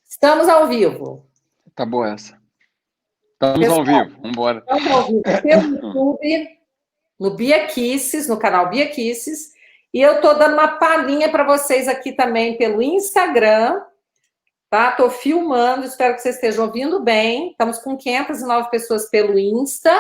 Estamos ao vivo. Tá boa essa. Estamos ao vivo, vamos embora. Estamos ao vivo pelo YouTube, no Bia Kisses, no canal Bia Kisses, e eu estou dando uma palhinha para vocês aqui também pelo Instagram, tá? Estou filmando, espero que vocês estejam ouvindo bem. Estamos com 509 pessoas pelo Insta,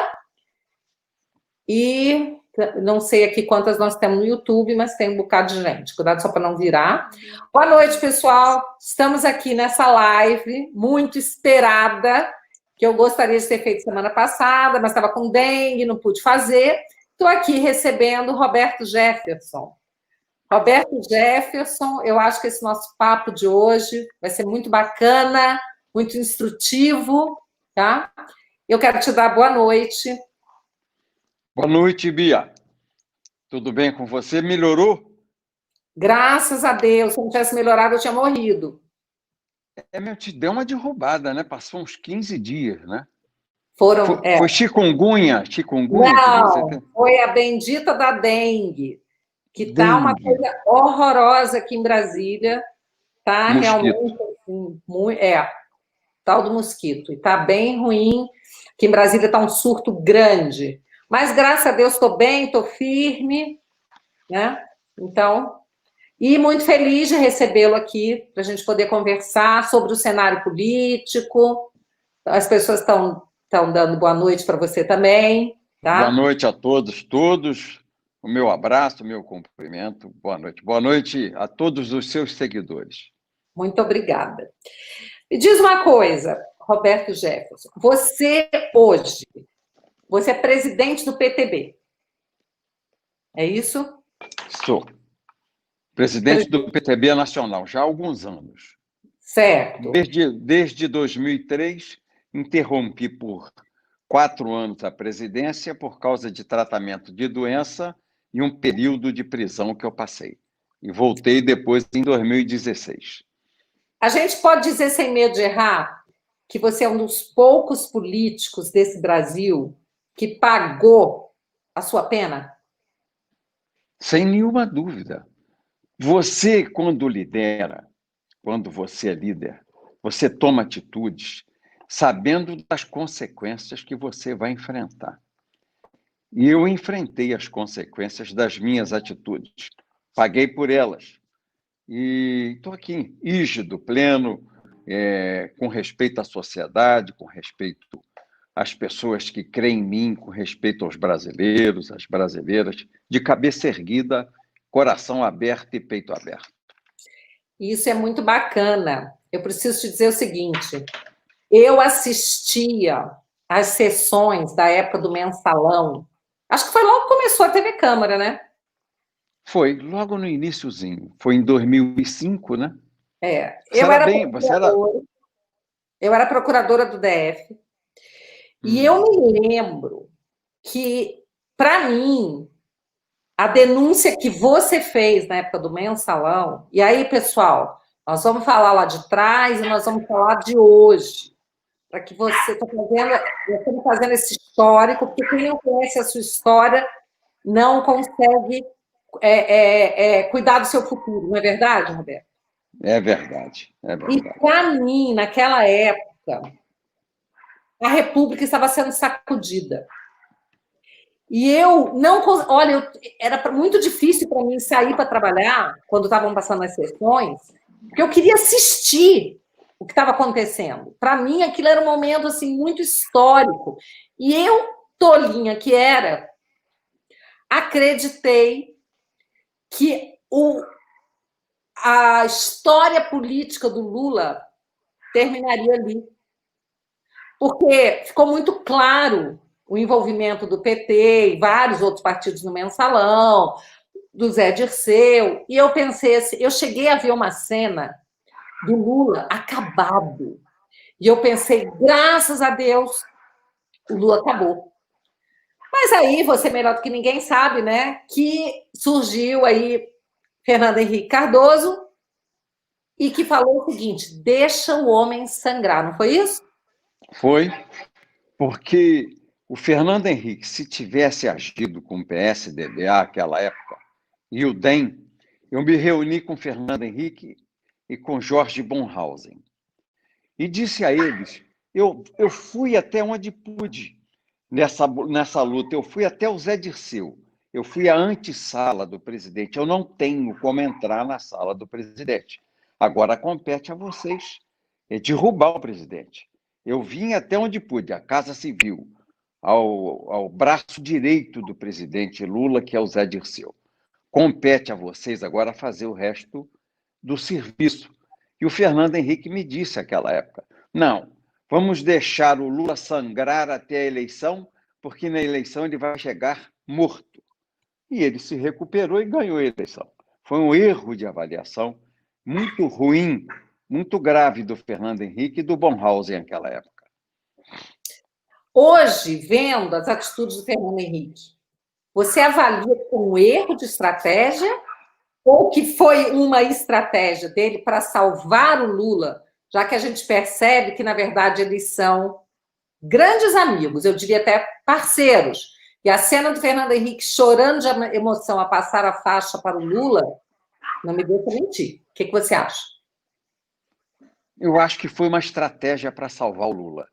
e não sei aqui quantas nós temos no YouTube, mas tem um bocado de gente. Cuidado só para não virar. Boa noite, pessoal. Estamos aqui nessa live muito esperada, que eu gostaria de ter feito semana passada, mas estava com dengue, não pude fazer. Estou aqui recebendo o Roberto Jefferson. Roberto Jefferson, eu acho que esse nosso papo de hoje vai ser muito bacana, muito instrutivo, tá? Eu quero te dar boa noite. Boa noite, Bia. Tudo bem com você? Melhorou? Graças a Deus. Se não tivesse melhorado, eu tinha morrido. Te deu uma derrubada, né? Passou uns 15 dias, né? Foram, foi chikungunya? Chikungunya não, que você tem? foi a bendita da dengue, que está uma coisa horrorosa aqui em Brasília. Tá realmente assim, tal do mosquito. E tá bem ruim, que em Brasília está um surto grande. Mas, graças a Deus, estou bem, estou firme, né? Então, e muito feliz de recebê-lo aqui, para a gente poder conversar sobre o cenário político. As pessoas estão dando boa noite para você também, tá? Boa noite a todos. O meu abraço, o meu cumprimento. Boa noite. Boa noite a todos os seus seguidores. Muito obrigada. Me diz uma coisa, Roberto Jefferson. Você hoje, você é presidente do PTB. É isso? Sou. Presidente do PTB Nacional, já há alguns anos. Certo. Desde 2003, interrompi por 4 anos a presidência por causa de tratamento de doença e um período de prisão que eu passei. E voltei depois em 2016. A gente pode dizer, sem medo de errar, que você é um dos poucos políticos desse Brasil que pagou a sua pena? Sem nenhuma dúvida. Você, quando lidera, quando você é líder, você toma atitudes sabendo das consequências que você vai enfrentar. E eu enfrentei as consequências das minhas atitudes. Paguei por elas. E estou aqui, rígido, pleno, com respeito à sociedade, com respeito às pessoas que creem em mim, com respeito aos brasileiros, às brasileiras, de cabeça erguida, coração aberto e peito aberto. Isso é muito bacana. Eu preciso te dizer o seguinte, eu assistia às sessões da época do Mensalão, acho que foi logo que começou a TV Câmara, né? Foi, logo no iniciozinho, foi em 2005, né? Eu era procuradora do DF, e eu me lembro que, para mim, a denúncia que você fez na época do Mensalão, e aí, pessoal, nós vamos falar lá de trás e nós vamos falar de hoje, para que você está fazendo esse histórico, porque quem não conhece a sua história não consegue cuidar do seu futuro, não é verdade, Roberto? É verdade. E, para mim, naquela época, a República estava sendo sacudida. E eu não... Olha, era muito difícil para mim sair para trabalhar, quando estavam passando as sessões, porque eu queria assistir o que estava acontecendo. Para mim, aquilo era um momento assim, muito histórico. E eu, tolinha que era, acreditei que a história política do Lula terminaria ali. Porque ficou muito claro o envolvimento do PT e vários outros partidos no Mensalão, do Zé Dirceu, e eu pensei assim, eu cheguei a ver uma cena do Lula acabado, e eu pensei, graças a Deus, o Lula acabou. Mas aí, você melhor do que ninguém sabe, né, que surgiu aí Fernando Henrique Cardoso, e que falou o seguinte, deixa o homem sangrar, não foi isso? Foi, porque o Fernando Henrique, se tivesse agido com o PSDB naquela época, e o DEM, eu me reuni com o Fernando Henrique e com Jorge Bonhausen. E disse a eles, eu fui até onde pude nessa luta, eu fui até o Zé Dirceu, eu fui à antessala do presidente, eu não tenho como entrar na sala do presidente. Agora compete a vocês derrubar o presidente. Eu vim até onde pude, a Casa Civil, ao braço direito do presidente Lula, que é o Zé Dirceu. Compete a vocês agora fazer o resto do serviço. E o Fernando Henrique me disse naquela época, não, vamos deixar o Lula sangrar até a eleição, porque na eleição ele vai chegar morto. E ele se recuperou e ganhou a eleição. Foi um erro de avaliação muito ruim, muito grave do Fernando Henrique e do Bonhausen naquela época. Hoje, vendo as atitudes do Fernando Henrique, você avalia como um erro de estratégia ou que foi uma estratégia dele para salvar o Lula, já que a gente percebe que, na verdade, eles são grandes amigos, eu diria até parceiros. E a cena do Fernando Henrique chorando de emoção a passar a faixa para o Lula, não me deixa mentir. O que você acha? Eu acho que foi uma estratégia para salvar o Lula.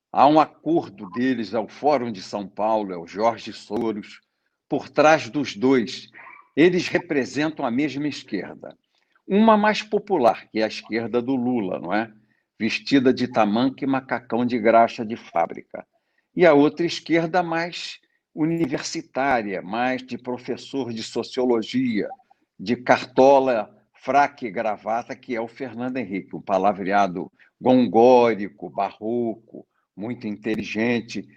Há um acordo deles, é o Fórum de São Paulo, é o Jorge Soros, por trás dos dois. Eles representam a mesma esquerda. Uma mais popular, que é a esquerda do Lula, não é? Vestida de tamanco e macacão de graxa de fábrica. E a outra esquerda mais universitária, mais de professor de sociologia, de cartola, fraque e gravata, que é o Fernando Henrique, um palavreado gongórico, barroco, muito inteligente,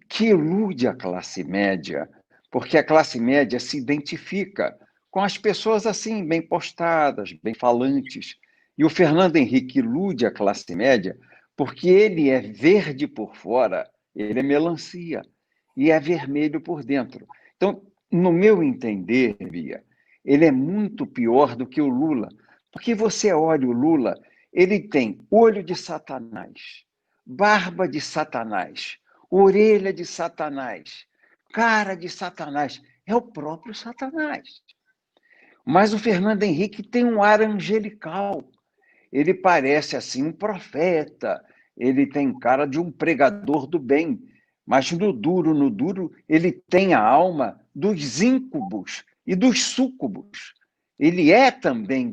que ilude a classe média, porque a classe média se identifica com as pessoas assim, bem postadas, bem falantes. E o Fernando Henrique ilude a classe média porque ele é verde por fora, ele é melancia, e é vermelho por dentro. Então, no meu entender, Bia, ele é muito pior do que o Lula, porque você olha o Lula, ele tem olho de Satanás, barba de Satanás, orelha de Satanás, cara de Satanás, é o próprio Satanás. Mas o Fernando Henrique tem um ar angelical, ele parece assim um profeta, ele tem cara de um pregador do bem, mas no duro, ele tem a alma dos íncubos e dos súcubos. Ele é também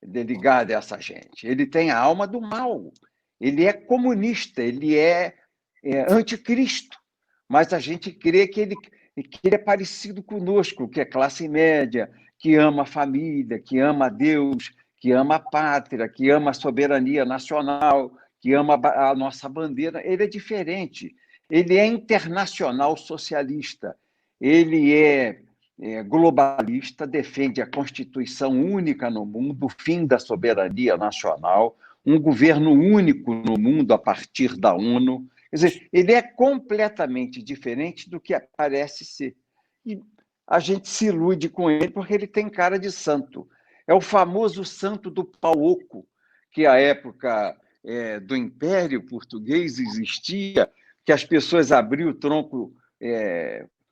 ligado a essa gente. Ele tem a alma do mal. Ele é comunista, ele é anticristo. Mas a gente crê que ele é parecido conosco, que é classe média, que ama a família, que ama a Deus, que ama a pátria, que ama a soberania nacional, que ama a nossa bandeira. Ele é diferente. Ele é internacional socialista. Ele é globalista, defende a Constituição única no mundo, o fim da soberania nacional, um governo único no mundo a partir da ONU. Quer dizer, ele é completamente diferente do que parece ser. E a gente se ilude com ele porque ele tem cara de santo. É o famoso santo do pau oco, que à época do Império Português existia, que as pessoas abriam o tronco,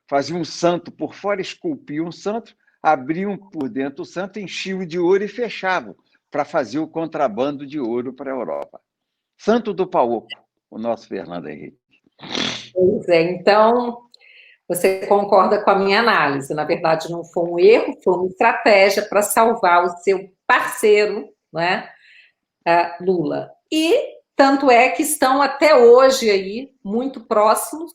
faziam um santo por fora, esculpiam um santo, abriam por dentro o santo, enchiam de ouro e fechavam para fazer o contrabando de ouro para a Europa. Santo do pau oco, o nosso Fernando Henrique. Pois é, então você concorda com a minha análise. Na verdade, não foi um erro, foi uma estratégia para salvar o seu parceiro, né, Lula. E tanto é que estão até hoje aí muito próximos.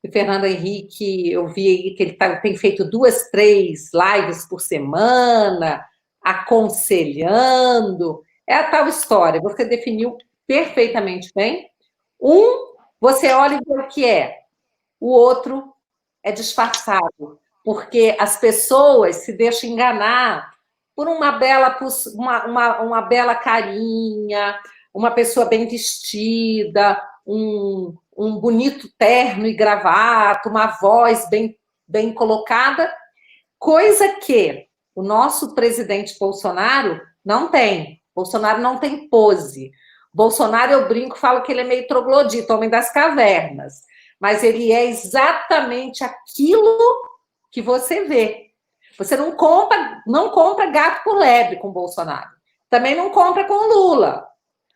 O Fernando Henrique, eu vi aí que ele tem feito 2, 3 lives por semana, aconselhando. É a tal história, você definiu perfeitamente bem. Você olha e vê o que é. O outro é disfarçado, porque as pessoas se deixam enganar por uma bela carinha, uma pessoa bem vestida, um bonito terno e gravata, uma voz bem colocada, coisa que o nosso presidente Bolsonaro não tem. Bolsonaro não tem pose. Bolsonaro, eu brinco, falo que ele é meio troglodita, homem das cavernas. Mas ele é exatamente aquilo que você vê. Você não compra gato por lebre com o Bolsonaro. também não compra com o Lula.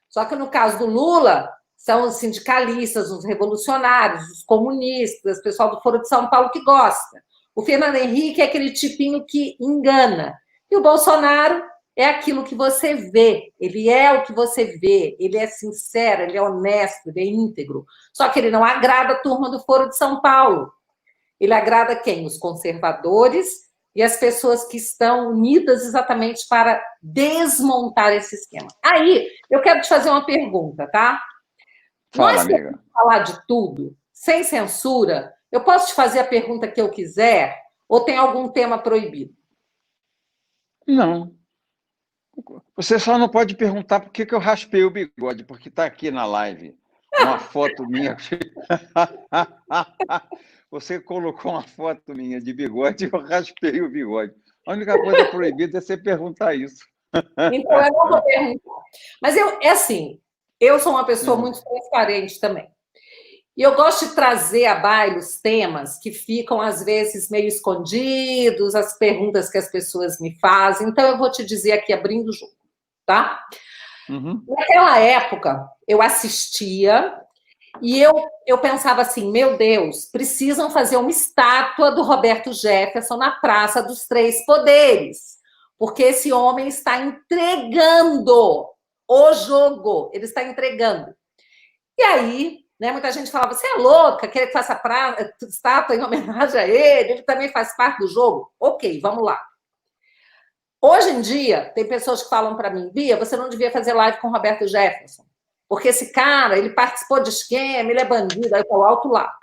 Só que no caso do Lula, são os sindicalistas, os revolucionários, os comunistas, o pessoal do Foro de São Paulo que gosta. O Fernando Henrique é aquele tipinho que engana. E o Bolsonaro é aquilo que você vê. Ele é o que você vê. Ele é sincero, ele é honesto, ele é íntegro. Só que ele não agrada a turma do Foro de São Paulo. Ele agrada quem? Os conservadores e as pessoas que estão unidas exatamente para desmontar esse esquema. Aí, eu quero te fazer uma pergunta, tá? Fala, Nós amiga. podemos falar de tudo, sem censura? Eu posso te fazer a pergunta que eu quiser? Ou tem algum tema proibido? Não. Você só não pode perguntar por que eu raspei o bigode, porque está aqui na live uma foto minha. Você colocou uma foto minha de bigode e eu raspei o bigode. A única coisa proibida é você perguntar isso. Então, eu não vou perguntar. Mas é assim, eu sou uma pessoa muito transparente também. E eu gosto de trazer à baila os temas que ficam, às vezes, meio escondidos, as perguntas que as pessoas me fazem. Então, eu vou te dizer aqui, abrindo o jogo, tá? Uhum. Naquela época, eu assistia e eu pensava assim, meu Deus, precisam fazer uma estátua do Roberto Jefferson na Praça dos Três Poderes, porque esse homem está entregando o jogo, ele está entregando. E aí, né, muita gente falava, você é louca, quer que faça estátua em homenagem a ele também faz parte do jogo? Ok, vamos lá. Hoje em dia, tem pessoas que falam para mim, Bia, você não devia fazer live com o Roberto Jefferson, porque esse cara, ele participou de esquema, ele é bandido, aí eu falo alto lá.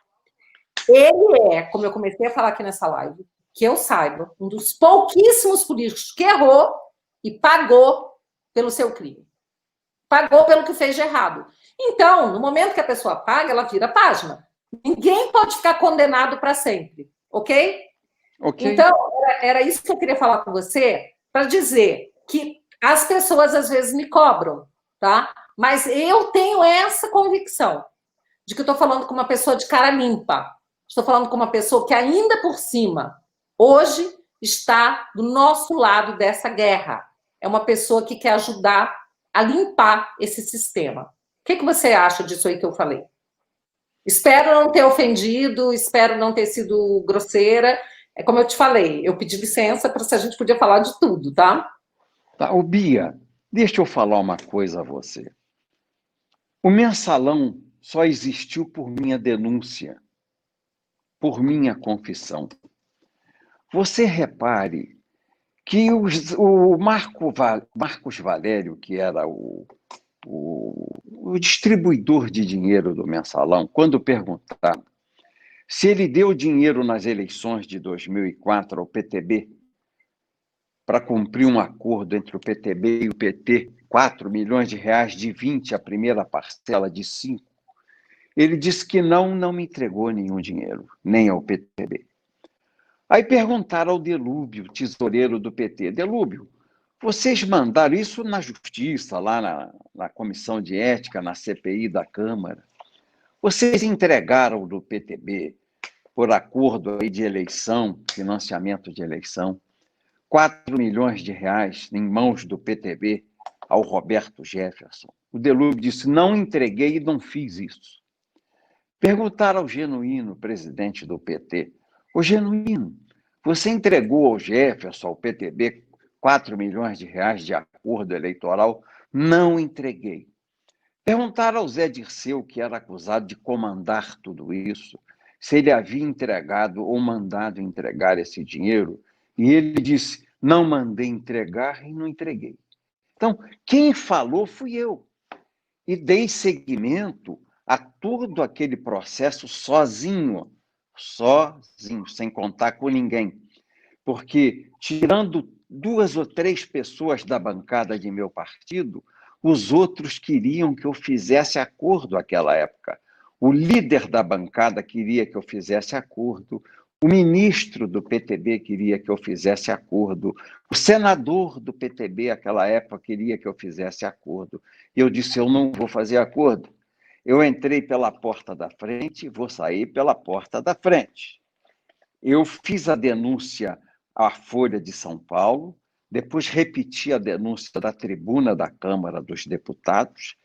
Ele é, como eu comecei a falar aqui nessa live, que eu saiba, um dos pouquíssimos políticos que errou e pagou pelo seu crime. Pagou pelo que fez de errado. Então, no momento que a pessoa paga, ela vira página. Ninguém pode ficar condenado para sempre, ok? Então, era isso que eu queria falar com você, para dizer que as pessoas às vezes me cobram, tá? Mas eu tenho essa convicção de que eu estou falando com uma pessoa de cara limpa. Estou falando com uma pessoa que ainda por cima, hoje, está do nosso lado dessa guerra. É uma pessoa que quer ajudar a limpar esse sistema. O que você acha disso aí que eu falei? Espero não ter ofendido, espero não ter sido grosseira. É como eu te falei, eu pedi licença para se a gente podia falar de tudo, tá? Tá, ô Bia, deixa eu falar uma coisa a você. O mensalão só existiu por minha denúncia, por minha confissão. Você repare que o Marcos Valério, que era o distribuidor de dinheiro do mensalão, quando perguntado se ele deu dinheiro nas eleições de 2004 ao PTB, para cumprir um acordo entre o PTB e o PT, 4 milhões de reais de 20, a primeira parcela de 5, ele disse que não me entregou nenhum dinheiro, nem ao PTB. Aí perguntaram ao Delúbio, tesoureiro do PT, Delúbio, vocês mandaram isso na justiça, lá na Comissão de Ética, na CPI da Câmara, vocês entregaram do PTB, por acordo aí de eleição, financiamento de eleição, 4 milhões de reais em mãos do PTB ao Roberto Jefferson. O Delúbio disse, não entreguei e não fiz isso. Perguntaram ao Genuíno, presidente do PT, ô Genuíno, você entregou ao Jefferson, ao PTB, 4 milhões de reais de acordo eleitoral? Não entreguei. Perguntaram ao Zé Dirceu, que era acusado de comandar tudo isso, se ele havia entregado ou mandado entregar esse dinheiro, e ele disse, não mandei entregar e não entreguei. Então, quem falou fui eu. E dei seguimento a todo aquele processo sozinho, sem contar com ninguém. Porque, tirando 2 ou 3 pessoas da bancada de meu partido, os outros queriam que eu fizesse acordo naquela época. O líder da bancada queria que eu fizesse acordo, o ministro do PTB queria que eu fizesse acordo, o senador do PTB naquela época queria que eu fizesse acordo. E eu disse, eu não vou fazer acordo. Eu entrei pela porta da frente, vou sair pela porta da frente. Eu fiz a denúncia à Folha de São Paulo, depois repeti a denúncia da tribuna da Câmara dos Deputados,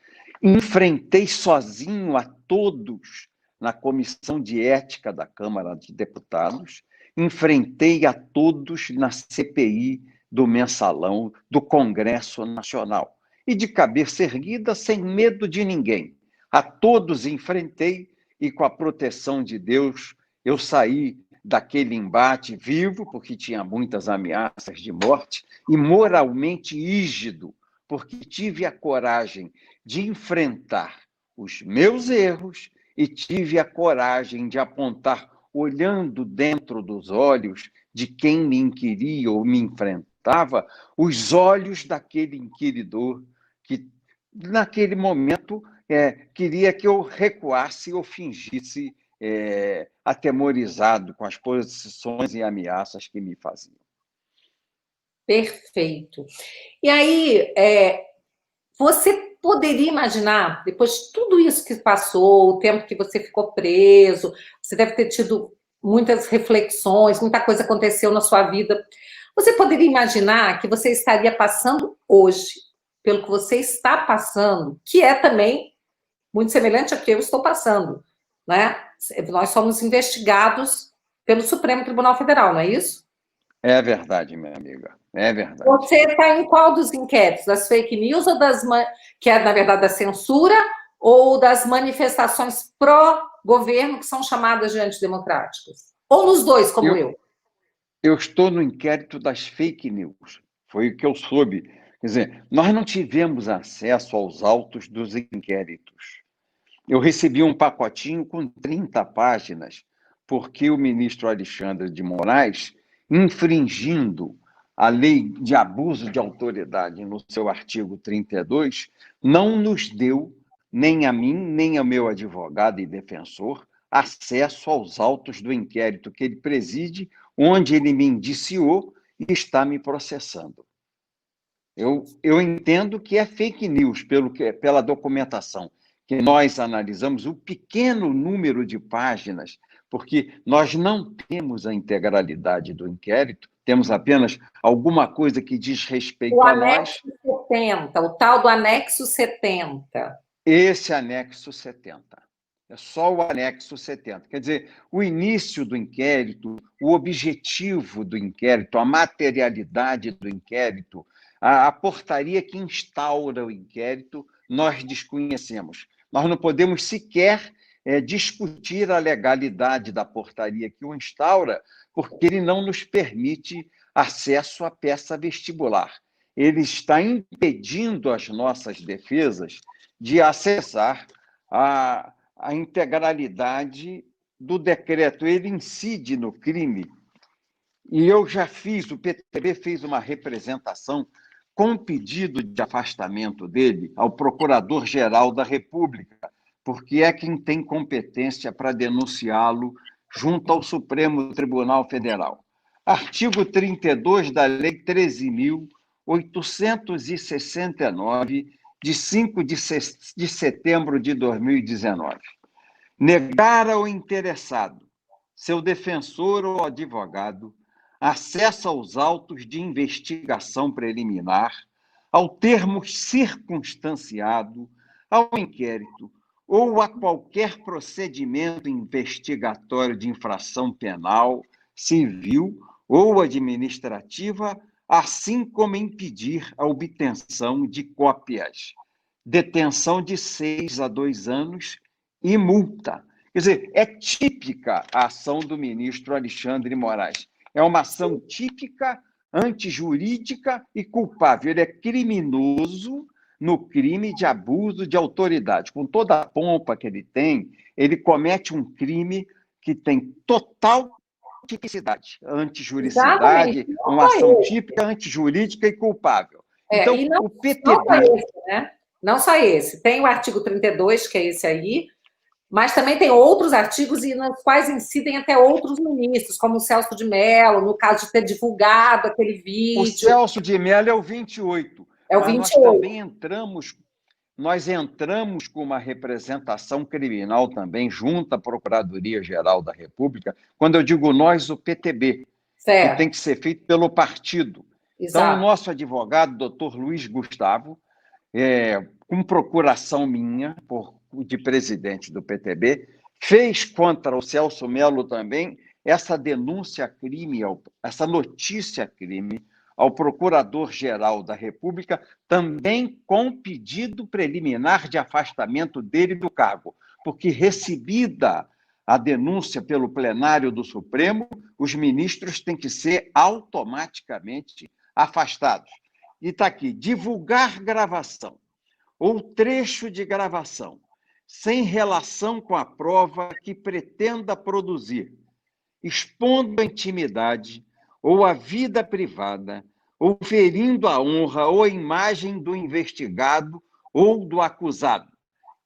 enfrentei sozinho a todos na Comissão de Ética da Câmara de Deputados, enfrentei a todos na CPI do Mensalão do Congresso Nacional. E de cabeça erguida, sem medo de ninguém. A todos enfrentei e, com a proteção de Deus, eu saí daquele embate vivo, porque tinha muitas ameaças de morte, e moralmente rígido, porque tive a coragem de enfrentar os meus erros e tive a coragem de apontar, olhando dentro dos olhos de quem me inquiria ou me enfrentava, os olhos daquele inquiridor que, naquele momento, queria que eu recuasse ou fingisse atemorizado com as posições e ameaças que me faziam. Perfeito. E aí, você poderia imaginar, depois de tudo isso que passou, o tempo que você ficou preso, você deve ter tido muitas reflexões, muita coisa aconteceu na sua vida. Você poderia imaginar que você estaria passando hoje, pelo que você está passando, que é também muito semelhante ao que eu estou passando, né? Nós somos investigados pelo Supremo Tribunal Federal, não é isso? É verdade, minha amiga, é verdade. Você está em qual dos inquéritos? Das fake news ou que é, na verdade, da censura, ou das manifestações pró-governo, que são chamadas de antidemocráticas? Ou nos dois, como eu? Eu estou no inquérito das fake news. Foi o que eu soube. Quer dizer, nós não tivemos acesso aos autos dos inquéritos. Eu recebi um pacotinho com 30 páginas, porque o ministro Alexandre de Moraes, infringindo a lei de abuso de autoridade no seu artigo 32, não nos deu, nem a mim, nem ao meu advogado e defensor, acesso aos autos do inquérito que ele preside, onde ele me indiciou e está me processando. Eu entendo que é fake news, pela documentação que nós analisamos, o pequeno número de páginas, porque nós não temos a integralidade do inquérito, temos apenas alguma coisa que diz respeito a nós. O anexo 70, o tal do anexo 70. Esse anexo 70. É só o anexo 70. Quer dizer, o início do inquérito, o objetivo do inquérito, a materialidade do inquérito, a portaria que instaura o inquérito, nós desconhecemos. Nós não podemos sequer discutir a legalidade da portaria que o instaura, porque ele não nos permite acesso à peça vestibular. Ele está impedindo as nossas defesas de acessar a integralidade do decreto. Ele incide no crime. E eu já fiz, o PTB fez uma representação com pedido de afastamento dele ao Procurador-Geral da República, porque é quem tem competência para denunciá-lo junto ao Supremo Tribunal Federal. Artigo 32 da Lei 13.869, de 5 de setembro de 2019. Negar ao interessado, seu defensor ou advogado, acesso aos autos de investigação preliminar, ao termo circunstanciado, ao inquérito ou a qualquer procedimento investigatório de infração penal, civil ou administrativa, assim como impedir a obtenção de cópias, detenção de 6 a 2 anos e multa. Quer dizer, é típica a ação do ministro Alexandre de Moraes. É uma ação típica, antijurídica e culpável. Ele é criminoso no crime de abuso de autoridade. Com toda a pompa que ele comete um crime que tem total tipicidade, antijuricidade, uma ação típica, antijurídica e culpável. Então, e não, o PTB... Não só esse, né? Não só esse. Tem o artigo 32, que é esse aí, mas também tem outros artigos e nos quais incidem até outros ministros, como o Celso de Mello, no caso de ter divulgado aquele vídeo. O Celso de Mello é o 28. É o 28. Nós também entramos com uma representação criminal também junto à Procuradoria-Geral da República, quando eu digo nós, o PTB, certo, que tem que ser feito pelo partido. Então, o Exato. nosso advogado, doutor Luiz Gustavo, com procuração minha, de presidente do PTB, fez contra o Celso Mello também essa denúncia-crime, essa notícia-crime ao Procurador-Geral da República, também com pedido preliminar de afastamento dele do cargo, porque recebida a denúncia pelo plenário do Supremo, os ministros têm que ser automaticamente afastados. E está aqui, divulgar gravação ou trecho de gravação sem relação com a prova que pretenda produzir, expondo a intimidade ou a vida privada, ou ferindo a honra ou a imagem do investigado ou do acusado.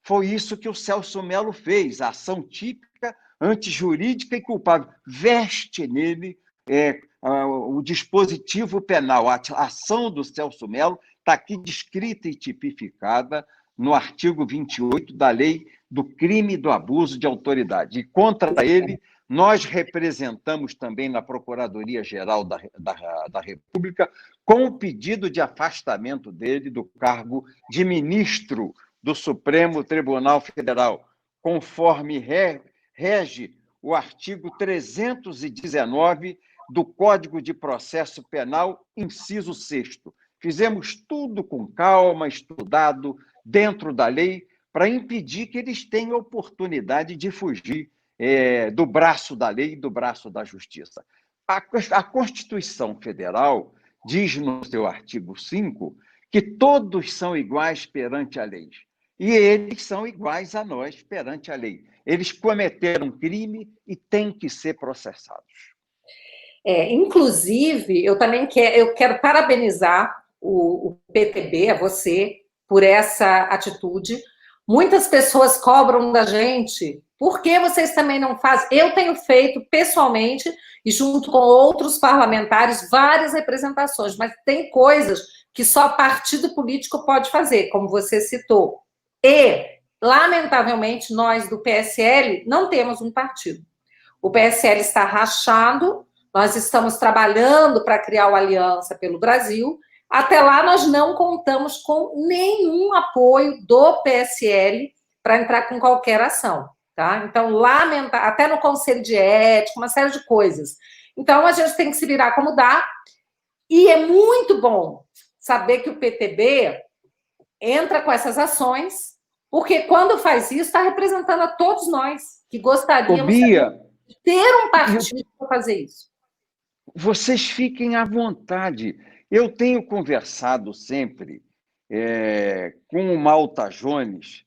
Foi isso que o Celso Mello fez, a ação típica, antijurídica e culpável. Veste nele o dispositivo penal. A ação do Celso Mello está aqui descrita e tipificada no artigo 28 da Lei do Crime do Abuso de Autoridade. E contra ele, nós representamos também na Procuradoria-Geral da República com o pedido de afastamento dele do cargo de ministro do Supremo Tribunal Federal, conforme rege o artigo 319 do Código de Processo Penal, inciso 6º. Fizemos tudo com calma, estudado, dentro da lei, para impedir que eles tenham oportunidade de fugir do braço da lei e do braço da justiça. A Constituição Federal diz no seu artigo 5 que todos são iguais perante a lei. E eles são iguais a nós perante a lei. Eles cometeram crime e têm que ser processados. Inclusive, eu também quero parabenizar o PTB, a você, por essa atitude. Muitas pessoas cobram da gente, por que vocês também não fazem? Eu tenho feito pessoalmente, e junto com outros parlamentares, várias representações, mas tem coisas que só partido político pode fazer, como você citou. E, lamentavelmente, nós do PSL não temos um partido. O PSL está rachado, nós estamos trabalhando para criar uma aliança pelo Brasil. Até lá, nós não contamos com nenhum apoio do PSL para entrar com qualquer ação. Tá? Então, até no Conselho de Ética, uma série de coisas. Então, a gente tem que se virar como dá. E é muito bom saber que o PTB entra com essas ações, porque quando faz isso, está representando a todos nós que gostaríamos Bia, de ter um partido para fazer isso. Vocês fiquem à vontade. Eu tenho conversado sempre com o Malta Jones,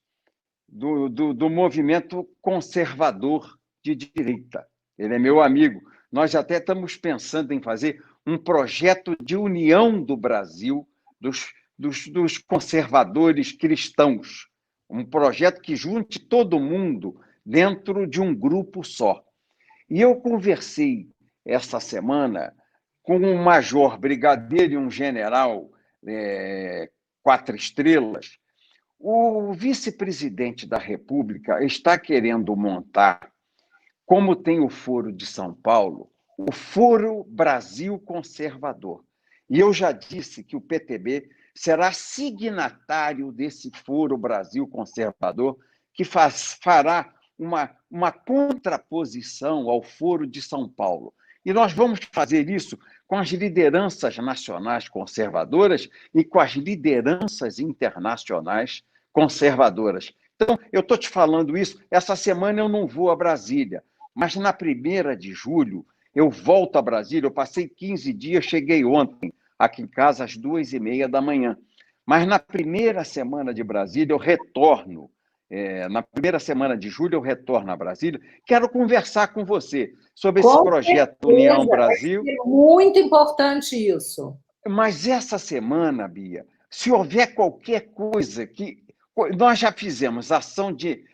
do movimento conservador de direita. Ele é meu amigo. Nós até estamos pensando em fazer um projeto de união do Brasil, dos conservadores cristãos. Um projeto que junte todo mundo dentro de um grupo só. E eu conversei essa semana com um major brigadeiro e um general 4 estrelas. O vice-presidente da República está querendo montar, como tem o Foro de São Paulo, o Foro Brasil Conservador. E eu já disse que o PTB será signatário desse Foro Brasil Conservador, que fará uma contraposição ao Foro de São Paulo. E nós vamos fazer isso com as lideranças nacionais conservadoras e com as lideranças internacionais conservadoras. Então, eu estou te falando isso, essa semana eu não vou a Brasília, mas na 1ª de julho eu volto a Brasília, eu passei 15 dias, cheguei ontem aqui em casa às 2h30 da manhã. Mas na 1ª semana de Brasília eu retorno, na 1ª semana de julho eu retorno a Brasília, quero conversar com você sobre esse projeto União Brasil. É muito importante isso. Mas essa semana, Bia, se houver qualquer coisa que... Nós já fizemos ação de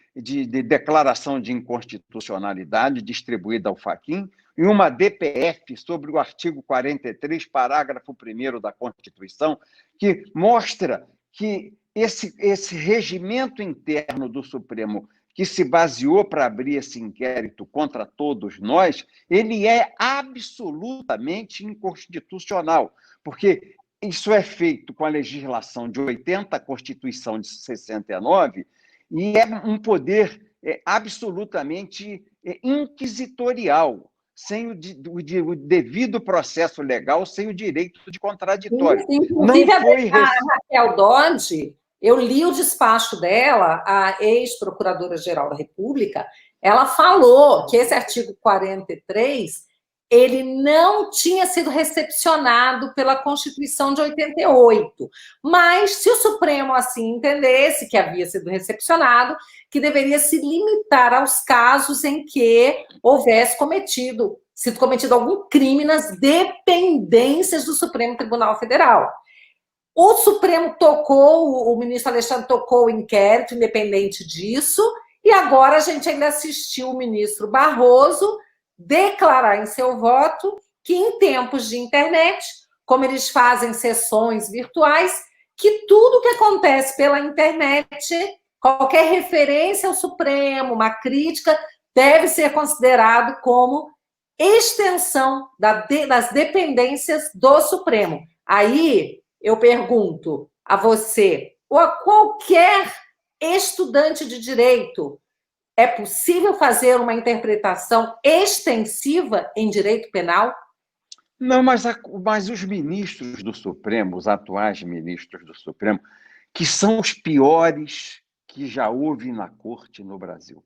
declaração de inconstitucionalidade distribuída ao Fachin e uma DPF sobre o artigo 43, parágrafo 1º da Constituição, que mostra que esse regimento interno do Supremo, que se baseou para abrir esse inquérito contra todos nós, ele é absolutamente inconstitucional, porque isso é feito com a legislação de 80, a Constituição de 69, e é um poder absolutamente inquisitorial, sem o devido processo legal, sem o direito de contraditório. Sim, Não inclusive, foi... a Raquel Dodge, eu li o despacho dela, a ex-procuradora-geral da República, ela falou que esse artigo 43 ele não tinha sido recepcionado pela Constituição de 88, mas se o Supremo assim entendesse que havia sido recepcionado, que deveria se limitar aos casos em que houvesse sido cometido algum crime nas dependências do Supremo Tribunal Federal. O Supremo tocou, o ministro Alexandre tocou o inquérito, independente disso, e agora a gente ainda assistiu o ministro Barroso declarar em seu voto que em tempos de internet, como eles fazem sessões virtuais, que tudo que acontece pela internet, qualquer referência ao Supremo, uma crítica, deve ser considerado como extensão das dependências do Supremo. Aí eu pergunto a você, ou a qualquer estudante de direito, é possível fazer uma interpretação extensiva em direito penal? Não, mas os ministros do Supremo, os atuais ministros do Supremo, que são os piores que já houve na corte no Brasil.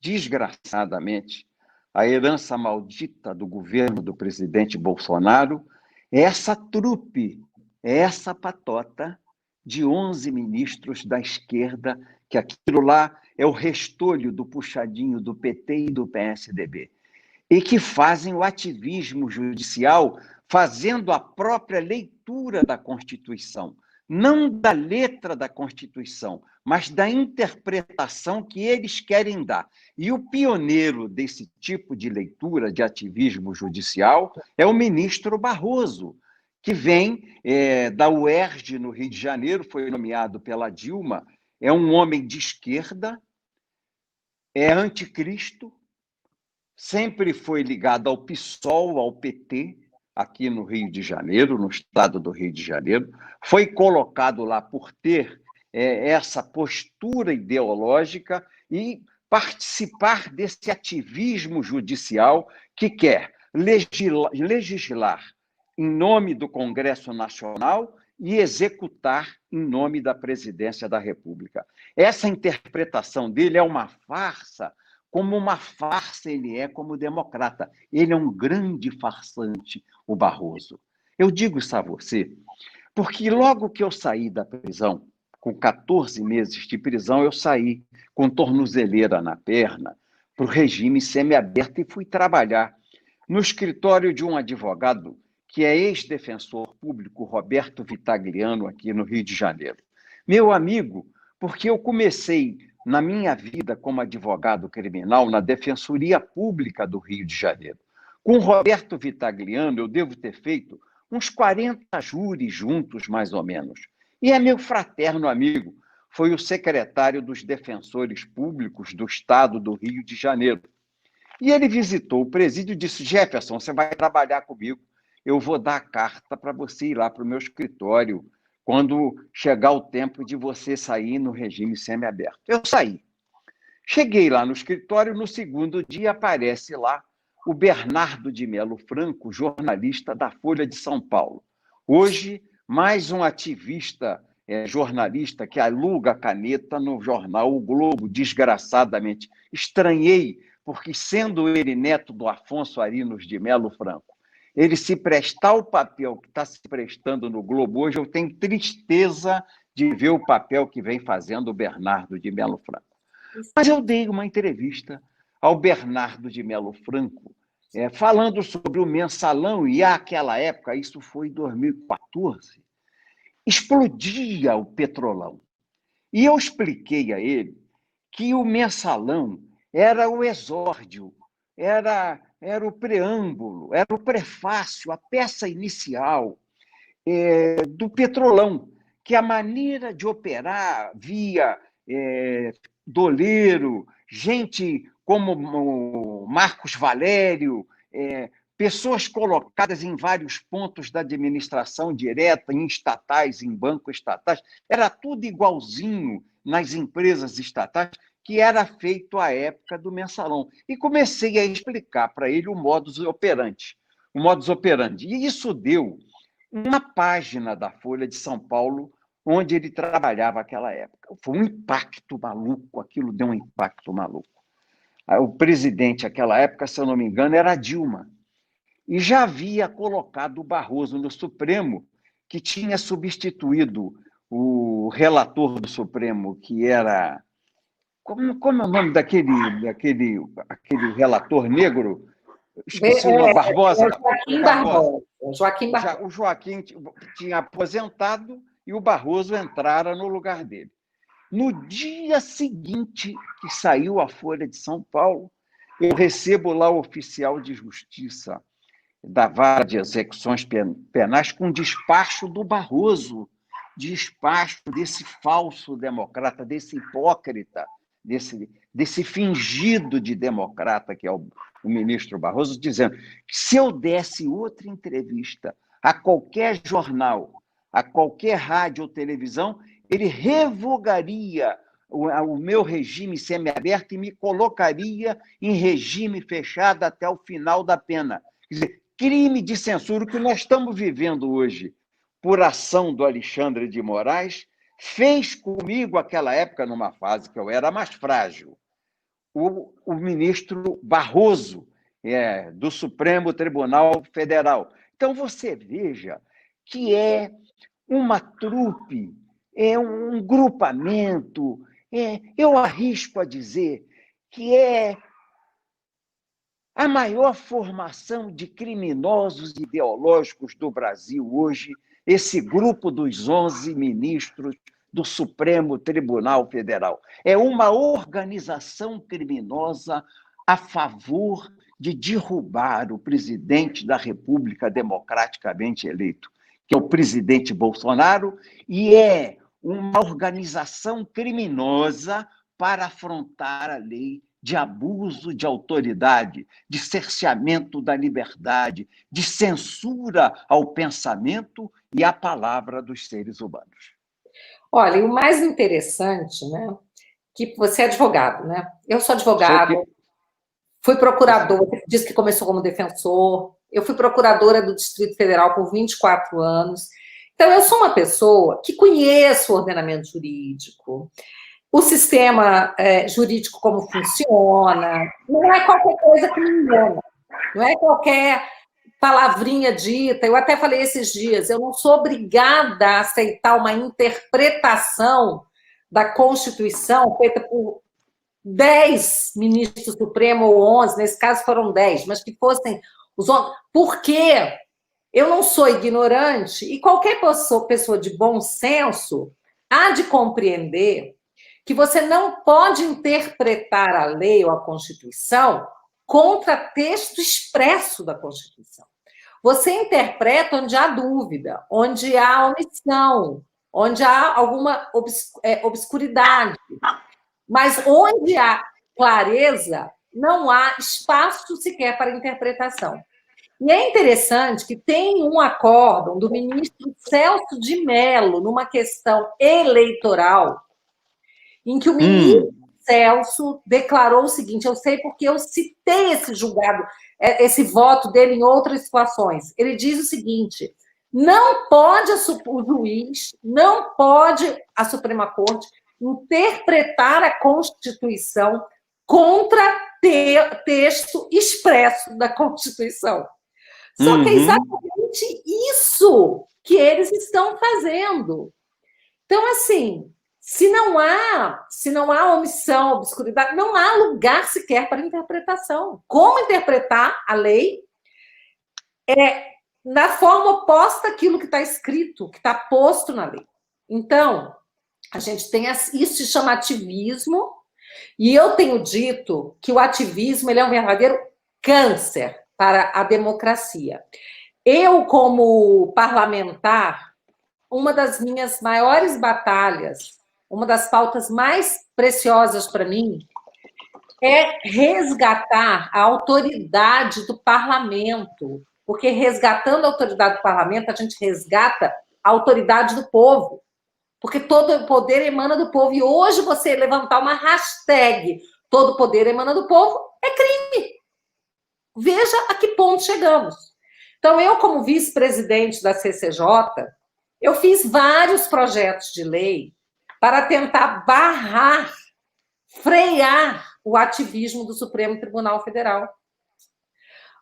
Desgraçadamente, a herança maldita do governo do presidente Bolsonaro é essa trupe, é essa patota de 11 ministros da esquerda, que aquilo lá é o restolho do puxadinho do PT e do PSDB, e que fazem o ativismo judicial fazendo a própria leitura da Constituição, não da letra da Constituição, mas da interpretação que eles querem dar. E o pioneiro desse tipo de leitura de ativismo judicial é o ministro Barroso, que vem da UERJ, no Rio de Janeiro, foi nomeado pela Dilma, é um homem de esquerda, é anticristo, sempre foi ligado ao PSOL, ao PT, aqui no Rio de Janeiro, no estado do Rio de Janeiro, foi colocado lá por ter essa postura ideológica e participar desse ativismo judicial que quer legislar em nome do Congresso Nacional e executar em nome da Presidência da República. Essa interpretação dele é uma farsa, como uma farsa ele é como democrata. Ele é um grande farsante, o Barroso. Eu digo isso a você, porque logo que eu saí da prisão, com 14 meses de prisão, eu saí com tornozeleira na perna, para o regime semiaberto, e fui trabalhar no escritório de um advogado que é ex-defensor público, Roberto Vitagliano, aqui no Rio de Janeiro. Meu amigo, porque eu comecei na minha vida como advogado criminal na Defensoria Pública do Rio de Janeiro. Com Roberto Vitagliano, eu devo ter feito uns 40 júris juntos, mais ou menos. E é meu fraterno amigo, foi o secretário dos Defensores Públicos do Estado do Rio de Janeiro. E ele visitou o presídio e disse: Jefferson, você vai trabalhar comigo, eu vou dar a carta para você ir lá para o meu escritório quando chegar o tempo de você sair no regime semiaberto. Eu saí. Cheguei lá no escritório, no segundo dia aparece lá o Bernardo de Melo Franco, jornalista da Folha de São Paulo. Hoje, mais um ativista jornalista que aluga caneta no jornal O Globo, desgraçadamente. Estranhei, porque sendo ele neto do Afonso Arinos de Melo Franco, ele se prestar o papel que está se prestando no Globo hoje, eu tenho tristeza de ver o papel que vem fazendo o Bernardo de Melo Franco. Mas eu dei uma entrevista ao Bernardo de Melo Franco, falando sobre o mensalão, e àquela época, isso foi em 2014, explodia o petrolão. E eu expliquei a ele que o mensalão era o exórdio, era o preâmbulo, era o prefácio, a peça inicial do petrolão, que a maneira de operar via Doleiro, gente como o Marcos Valério, pessoas colocadas em vários pontos da administração direta, em estatais, em bancos estatais, era tudo igualzinho nas empresas estatais, que era feito à época do mensalão. E comecei a explicar para ele o modus operandi. O modus operandi. E isso deu uma página da Folha de São Paulo, onde ele trabalhava naquela época. Foi um impacto maluco, aquilo deu um impacto maluco. O presidente, naquela época, se eu não me engano, era a Dilma. E já havia colocado o Barroso no Supremo, que tinha substituído o relator do Supremo, que era... Como é o nome aquele relator negro? Esqueci o nome, Barbosa. Joaquim Barbosa. Joaquim Barbosa. O Joaquim tinha aposentado e o Barroso entrara no lugar dele. No dia seguinte que saiu a Folha de São Paulo, eu recebo lá o oficial de justiça da Vara de Execuções Penais com despacho do Barroso, despacho desse falso democrata, desse hipócrita, desse fingido de democrata que é o ministro Barroso, dizendo que se eu desse outra entrevista a qualquer jornal, a qualquer rádio ou televisão, ele revogaria o meu regime semiaberto e me colocaria em regime fechado até o final da pena. Quer dizer, crime de censura, o que nós estamos vivendo hoje, por ação do Alexandre de Moraes, fez comigo, naquela época, numa fase que eu era mais frágil, o ministro Barroso, do Supremo Tribunal Federal. Então, você veja que é uma trupe, é um grupamento, eu arrisco a dizer que é a maior formação de criminosos ideológicos do Brasil hoje, esse grupo dos 11 ministros do Supremo Tribunal Federal. É uma organização criminosa a favor de derrubar o presidente da República democraticamente eleito, que é o presidente Bolsonaro, e é uma organização criminosa para afrontar a lei de abuso de autoridade, de cerceamento da liberdade, de censura ao pensamento e à palavra dos seres humanos. Olha, e o mais interessante, né, que você é advogado, né? Eu sou advogado, fui procuradora, disse que começou como defensor, eu fui procuradora do Distrito Federal por 24 anos. Então, eu sou uma pessoa que conheço o ordenamento jurídico, o sistema jurídico como funciona, não é qualquer coisa que me engana, não é qualquer palavrinha dita. Eu até falei esses dias, eu não sou obrigada a aceitar uma interpretação da Constituição feita por 10 ministros do Supremo ou 11, nesse caso foram 10, mas que fossem os 11. Por quê? Eu não sou ignorante e qualquer pessoa de bom senso há de compreender que você não pode interpretar a lei ou a Constituição contra texto expresso da Constituição. Você interpreta onde há dúvida, onde há omissão, onde há alguma obscuridade. Mas onde há clareza, não há espaço sequer para interpretação. E é interessante que tem um acórdão do ministro Celso de Mello, numa questão eleitoral, em que o ministro Celso declarou o seguinte, eu sei porque eu citei esse julgado, esse voto dele em outras situações. Ele diz o seguinte, não pode o juiz, não pode a Suprema Corte interpretar a Constituição contra texto expresso da Constituição. Só que é exatamente isso que eles estão fazendo. Então, assim, se não há omissão, obscuridade, não há lugar sequer para interpretação. Como interpretar a lei na forma oposta àquilo que está escrito, que está posto na lei. Então, a gente tem isso se chama ativismo, e eu tenho dito que o ativismo ele é um verdadeiro câncer para a democracia. Eu, como parlamentar, uma das minhas maiores batalhas uma das pautas mais preciosas para mim é resgatar a autoridade do parlamento, porque resgatando a autoridade do parlamento, a gente resgata a autoridade do povo, porque todo o poder emana do povo, e hoje você levantar uma hashtag todo poder emana do povo é crime. Veja a que ponto chegamos. Então, eu, como vice-presidente da CCJ, eu fiz vários projetos de lei para tentar barrar, frear o ativismo do Supremo Tribunal Federal.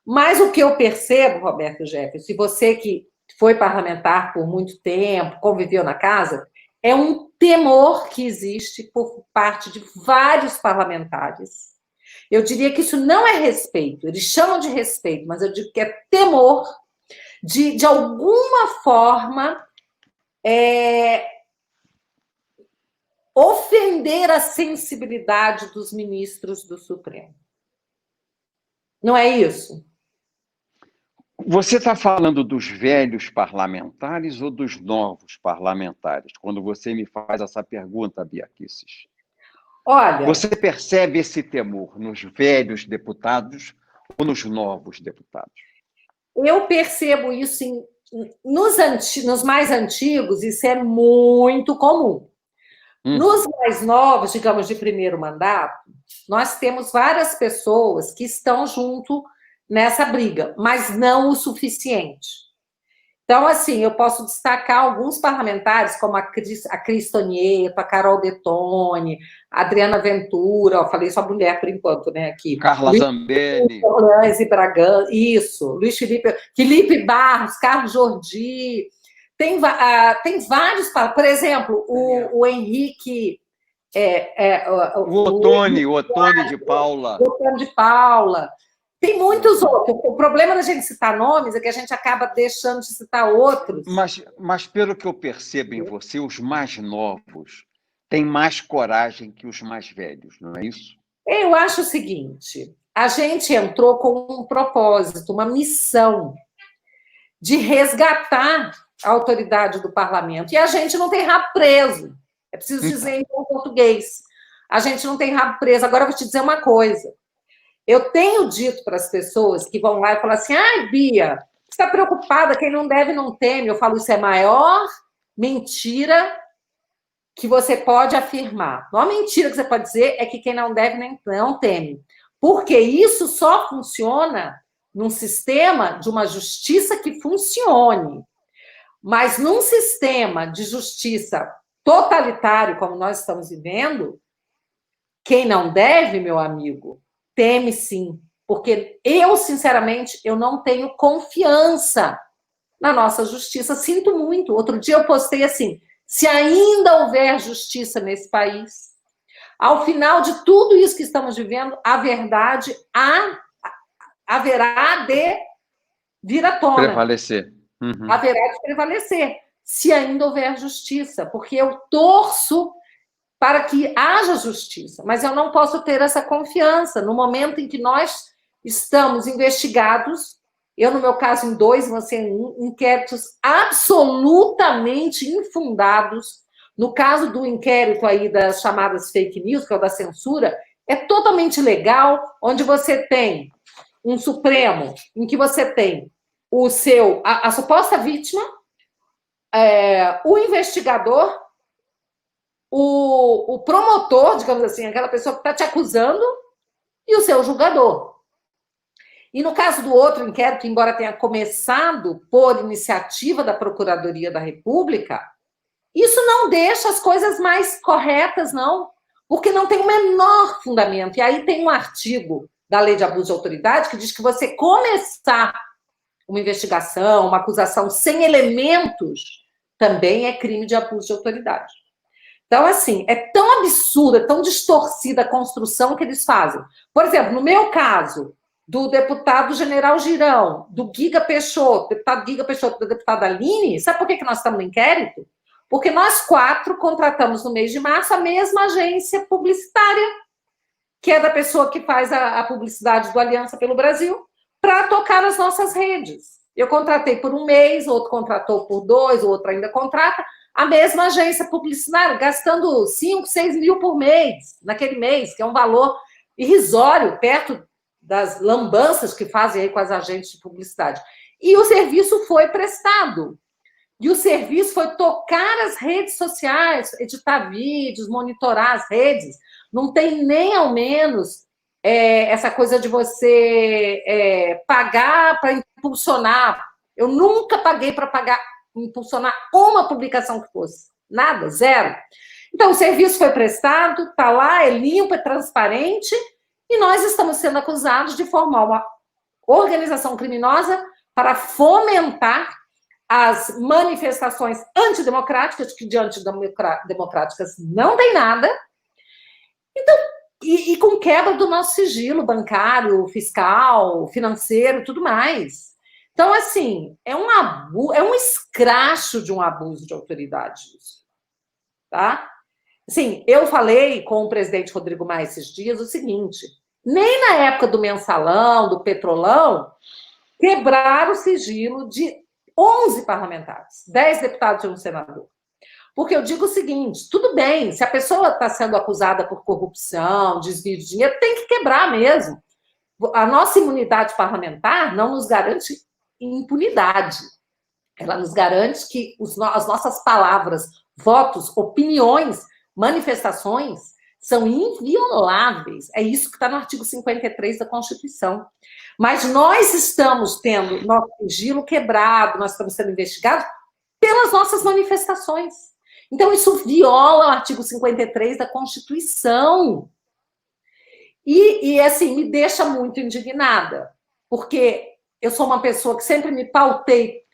Mas o que eu percebo, Roberto Jefferson, se você que foi parlamentar por muito tempo, conviveu na casa, é um temor que existe por parte de vários parlamentares. Eu diria que isso não é respeito, eles chamam de respeito, mas eu digo que é temor de alguma forma, ofender a sensibilidade dos ministros do Supremo. Não é isso? Você está falando dos velhos parlamentares ou dos novos parlamentares, quando você me faz essa pergunta, Bia Kicis? Olha, você percebe esse temor nos velhos deputados ou nos novos deputados? Eu percebo isso nos mais antigos, isso é muito comum. Nos mais novos, digamos, de primeiro mandato, nós temos várias pessoas que estão junto nessa briga, mas não o suficiente. Então, assim, eu posso destacar alguns parlamentares, como a Cris Tonieto, a Carol Detone, a Adriana Ventura, eu falei só mulher por enquanto, né, aqui. Carla Zambelli. E Bragança, isso, Luiz Felipe Barros, Carlos Jordi, tem vários, por exemplo, o Henrique... o Ottoni de Paula. O Ottoni de Paula. Tem muitos outros. O problema da gente citar nomes é que a gente acaba deixando de citar outros. Mas pelo que eu percebo em você, os mais novos têm mais coragem que os mais velhos, não é isso? Eu acho o seguinte, a gente entrou com um propósito, uma missão de resgatar a autoridade do parlamento. E a gente não tem rabo preso. É preciso dizer em português. A gente não tem rabo preso. Agora eu vou te dizer uma coisa. Eu tenho dito para as pessoas que vão lá e falam assim, ai, Bia, você está preocupada, quem não deve não teme. Eu falo, isso é a maior mentira que você pode afirmar. A maior mentira que você pode dizer é que quem não deve não teme. Porque isso só funciona num sistema de uma justiça que funcione. Mas num sistema de justiça totalitário, como nós estamos vivendo, quem não deve, meu amigo, teme sim. Porque eu, sinceramente, eu não tenho confiança na nossa justiça. Sinto muito. Outro dia eu postei assim, se ainda houver justiça nesse país, ao final de tudo isso que estamos vivendo, a verdade haverá de vir à tona. Prevalecer. Uhum. Haverá de prevalecer, se ainda houver justiça, porque eu torço para que haja justiça, mas eu não posso ter essa confiança no momento em que nós estamos investigados, eu, no meu caso, em 2, você em 1, inquéritos absolutamente infundados. No caso do inquérito aí das chamadas fake news, que é o da censura, é totalmente legal, onde você tem um Supremo, em que você tem a suposta vítima, o investigador, o promotor, digamos assim, aquela pessoa que está te acusando, e o seu julgador. E no caso do outro inquérito, embora tenha começado por iniciativa da Procuradoria da República, isso não deixa as coisas mais corretas, não, porque não tem o menor fundamento. E aí tem um artigo da Lei de Abuso de Autoridade que diz que você começar uma investigação, uma acusação sem elementos, também é crime de abuso de autoridade. Então, assim, é tão absurda, tão distorcida a construção que eles fazem. Por exemplo, no meu caso, do deputado General Girão, do Guiga Peixoto, deputado Guiga Peixoto, da deputada Aline, sabe por que nós estamos no inquérito? Porque nós 4 contratamos no mês de março a mesma agência publicitária, que é da pessoa que faz a publicidade do Aliança pelo Brasil, para tocar as nossas redes. Eu contratei por 1 mês, outro contratou por 2, o outro ainda contrata. A mesma agência publicitária, gastando 5, 6 mil por mês, naquele mês, que é um valor irrisório, perto das lambanças que fazem aí com as agências de publicidade. E o serviço foi prestado. E o serviço foi tocar as redes sociais, editar vídeos, monitorar as redes. Não tem nem ao menos essa coisa de você pagar para impulsionar. Eu nunca paguei para impulsionar uma publicação que fosse. Nada, zero. Então, o serviço foi prestado, está lá, é limpo, é transparente, e nós estamos sendo acusados de formar uma organização criminosa para fomentar as manifestações antidemocráticas, que de antidemocráticas não tem nada, então, e com quebra do nosso sigilo bancário, fiscal, financeiro, tudo mais. Então, assim, é um escracho de um abuso de autoridade isso, tá? Assim, eu falei com o presidente Rodrigo Maia esses dias o seguinte, nem na época do mensalão, do petrolão, quebraram o sigilo de 11 parlamentares, 10 deputados e um senador. Porque eu digo o seguinte, tudo bem, se a pessoa está sendo acusada por corrupção, desvio de dinheiro, tem que quebrar mesmo. A nossa imunidade parlamentar não nos garante impunidade. Ela nos garante que as nossas palavras, votos, opiniões, manifestações são invioláveis. É isso que está no artigo 53 da Constituição. Mas nós estamos tendo nosso sigilo quebrado, nós estamos sendo investigados pelas nossas manifestações. Então, isso viola o artigo 53 da Constituição. E assim, me deixa muito indignada, porque eu sou uma pessoa que sempre me pautei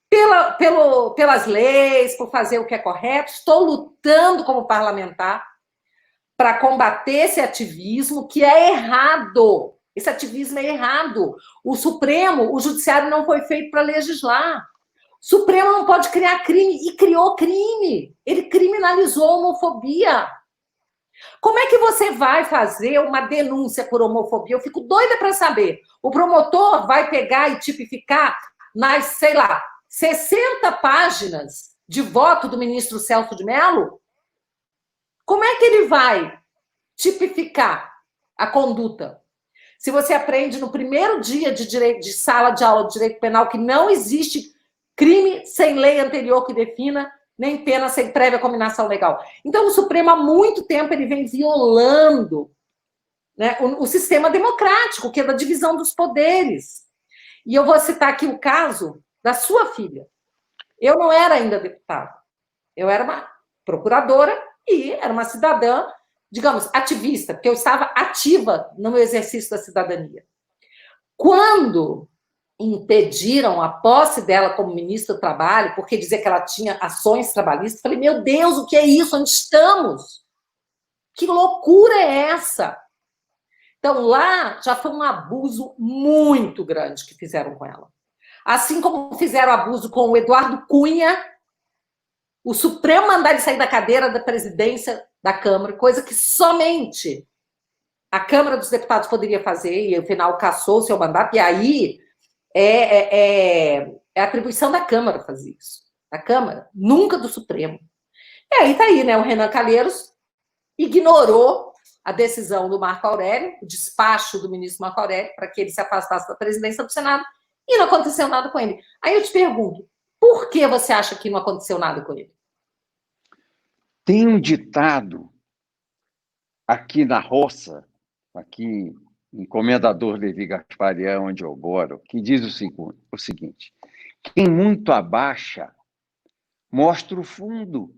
pelas leis, por fazer o que é correto, estou lutando como parlamentar para combater esse ativismo que é errado. Esse ativismo é errado. O Supremo, o Judiciário não foi feito para legislar. O Supremo não pode criar crime, e criou crime. Ele criminalizou a homofobia. Como é que você vai fazer uma denúncia por homofobia? Eu fico doida para saber. O promotor vai pegar e tipificar nas, sei lá, 60 páginas de voto do ministro Celso de Mello? Como é que ele vai tipificar a conduta? Se você aprende no primeiro dia de sala de aula de direito penal que não existe crime sem lei anterior que defina, nem pena sem prévia combinação legal. Então, o Supremo, há muito tempo, ele vem violando, né, o sistema democrático, que é da divisão dos poderes. E eu vou citar aqui o caso da sua filha. Eu não era ainda deputada. Eu era uma procuradora e era uma cidadã, digamos, ativista, porque eu estava ativa no meu exercício da cidadania. Quando impediram a posse dela como ministra do Trabalho, porque dizia que ela tinha ações trabalhistas, eu falei, meu Deus, o que é isso? Onde estamos? Que loucura é essa? Então, lá já foi um abuso muito grande que fizeram com ela. Assim como fizeram abuso com o Eduardo Cunha, o Supremo mandar ele sair da cadeira da presidência da Câmara, coisa que somente a Câmara dos Deputados poderia fazer, e afinal cassou o seu mandato, e aí é atribuição da Câmara fazer isso. Da Câmara, nunca do Supremo. E aí tá aí, né? O Renan Calheiros ignorou a decisão do Marco Aurélio, o despacho do ministro Marco Aurélio, para que ele se afastasse da presidência do Senado, e não aconteceu nada com ele. Aí eu te pergunto, por que você acha que não aconteceu nada com ele? Tem um ditado aqui na roça, aqui em Comendador Levi Gasparian, onde eu moro, que diz o seguinte: quem muito abaixa, mostra o fundo.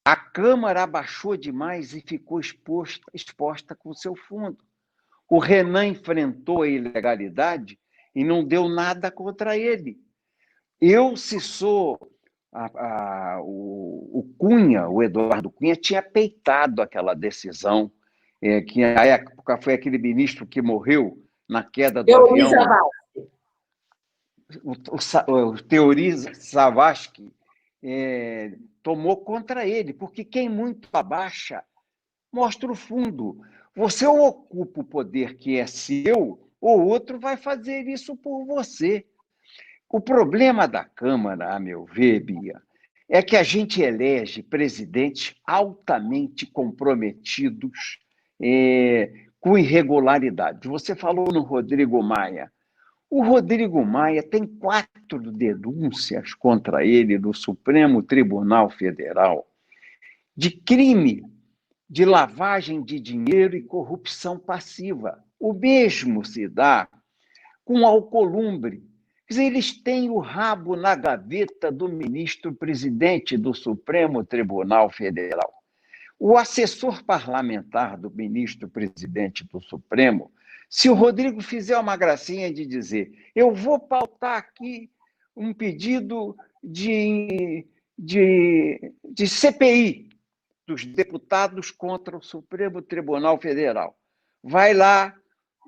A Câmara abaixou demais e ficou exposta com o seu fundo. O Renan enfrentou a ilegalidade e não deu nada contra ele. Eu, se sou o Cunha, o Eduardo Cunha, tinha peitado aquela decisão, que na época foi aquele ministro que morreu na queda do avião. O Teori Zavascki tomou contra ele, porque quem muito abaixa mostra o fundo. Você ocupa o poder que é seu, ou outro vai fazer isso por você. O problema da Câmara, a meu ver, Bia, é que a gente elege presidentes altamente comprometidos com irregularidade. Você falou no Rodrigo Maia. O Rodrigo Maia tem 4 denúncias contra ele no Supremo Tribunal Federal de crime de lavagem de dinheiro e corrupção passiva. O mesmo se dá com o Alcolumbre. Quer dizer, eles têm o rabo na gaveta do ministro-presidente do Supremo Tribunal Federal. O assessor parlamentar do ministro-presidente do Supremo, se o Rodrigo fizer uma gracinha de dizer eu vou pautar aqui um pedido de CPI dos deputados contra o Supremo Tribunal Federal, vai lá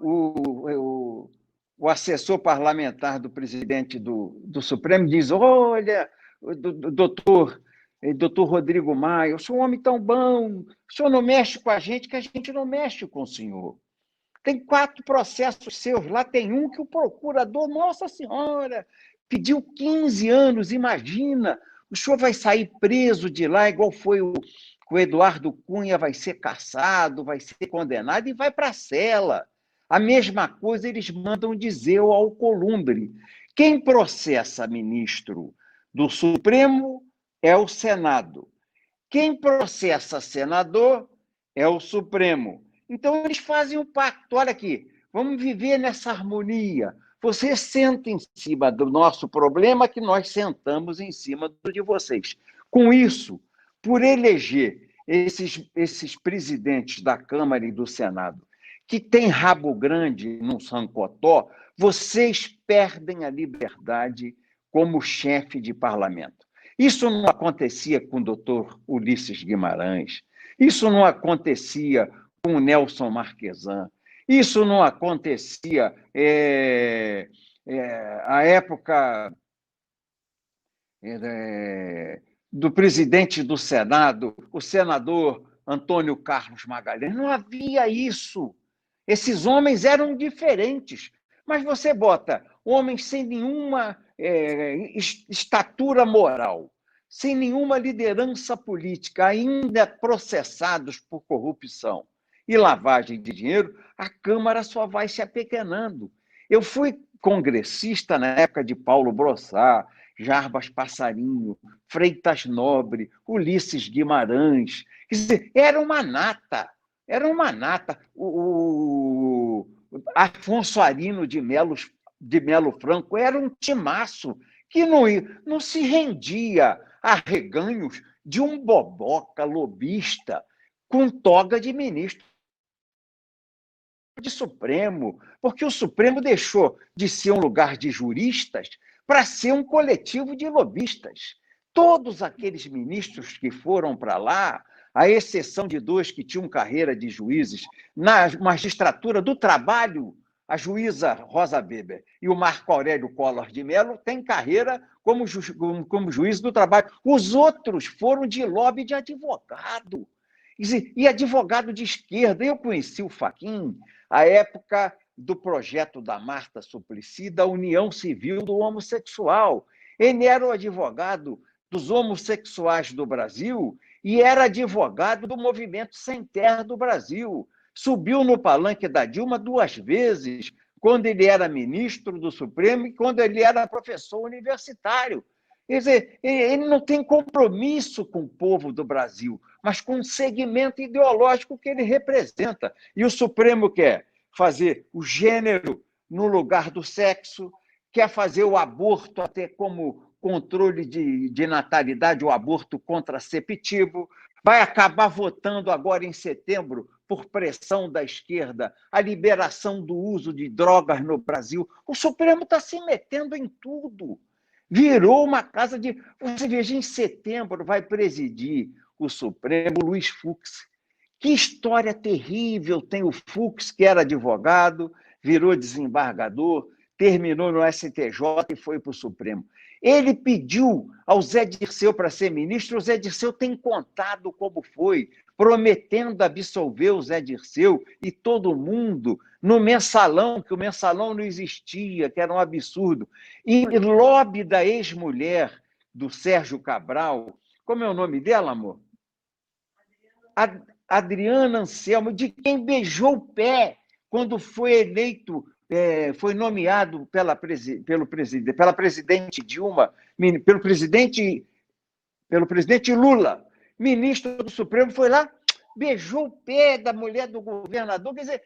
o assessor parlamentar do presidente do Supremo diz, olha, doutor Rodrigo Maia, eu sou um homem tão bom, o senhor não mexe com a gente que a gente não mexe com o senhor. Tem 4 processos seus, lá tem um que o procurador, Nossa Senhora, pediu 15 anos, imagina, o senhor vai sair preso de lá, igual foi o Eduardo Cunha, vai ser cassado, vai ser condenado e vai para a cela. A mesma coisa eles mandam dizer ao Alcolumbre. Quem processa ministro do Supremo é o Senado. Quem processa senador é o Supremo. Então, eles fazem um pacto. Olha aqui, vamos viver nessa harmonia. Você senta em cima do nosso problema que nós sentamos em cima do de vocês. Com isso, por eleger esses presidentes da Câmara e do Senado que têm rabo grande no Sancotó, vocês perdem a liberdade como chefe de parlamento. Isso não acontecia com o doutor Ulisses Guimarães, isso não acontecia com o Nelson Marquesan, isso não acontecia à época do presidente do Senado, o senador Antônio Carlos Magalhães. Não havia isso. Esses homens eram diferentes. Mas você bota homens sem nenhuma estatura moral, sem nenhuma liderança política, ainda processados por corrupção e lavagem de dinheiro, a Câmara só vai se apequenando. Eu fui congressista na época de Paulo Brossard, Jarbas Passarinho, Freitas Nobre, Ulisses Guimarães. Quer dizer, era uma nata. O Afonso Arino de Melo Franco era um timaço que não se rendia a reganhos de um boboca lobista com toga de ministro de Supremo, porque o Supremo deixou de ser um lugar de juristas para ser um coletivo de lobistas. Todos aqueles ministros que foram para lá, à exceção de 2 que tinham carreira de juízes, na magistratura do trabalho, a juíza Rosa Weber e o Marco Aurélio Collor de Mello têm carreira como juiz do trabalho. Os outros foram de lobby de advogado. E advogado de esquerda. Eu conheci o Fachin à época do projeto da Marta Suplicy, da União Civil do Homossexual. Ele era o advogado dos homossexuais do Brasil e era advogado do Movimento Sem Terra do Brasil. Subiu no palanque da Dilma 2 vezes, quando ele era ministro do Supremo e quando ele era professor universitário. Quer dizer, ele não tem compromisso com o povo do Brasil, mas com o segmento ideológico que ele representa. E o Supremo quer fazer o gênero no lugar do sexo, quer fazer o aborto até como controle de natalidade, o aborto contraceptivo, vai acabar votando agora em setembro, por pressão da esquerda, a liberação do uso de drogas no Brasil. O Supremo está se metendo em tudo. Virou uma casa de... Você veja, em setembro vai presidir o Supremo Luiz Fux. Que história terrível tem o Fux, que era advogado, virou desembargador, terminou no STJ e foi para o Supremo. Ele pediu ao Zé Dirceu para ser ministro, o Zé Dirceu tem contado como foi, prometendo absolver o Zé Dirceu e todo mundo no mensalão, que o mensalão não existia, que era um absurdo. E lobby da ex-mulher do Sérgio Cabral. Como é o nome dela, amor? Adriana Anselmo, de quem beijou o pé quando foi eleito, foi nomeado pela presidente Dilma, pelo presidente Lula, ministro do Supremo, foi lá, beijou o pé da mulher do governador. Quer dizer,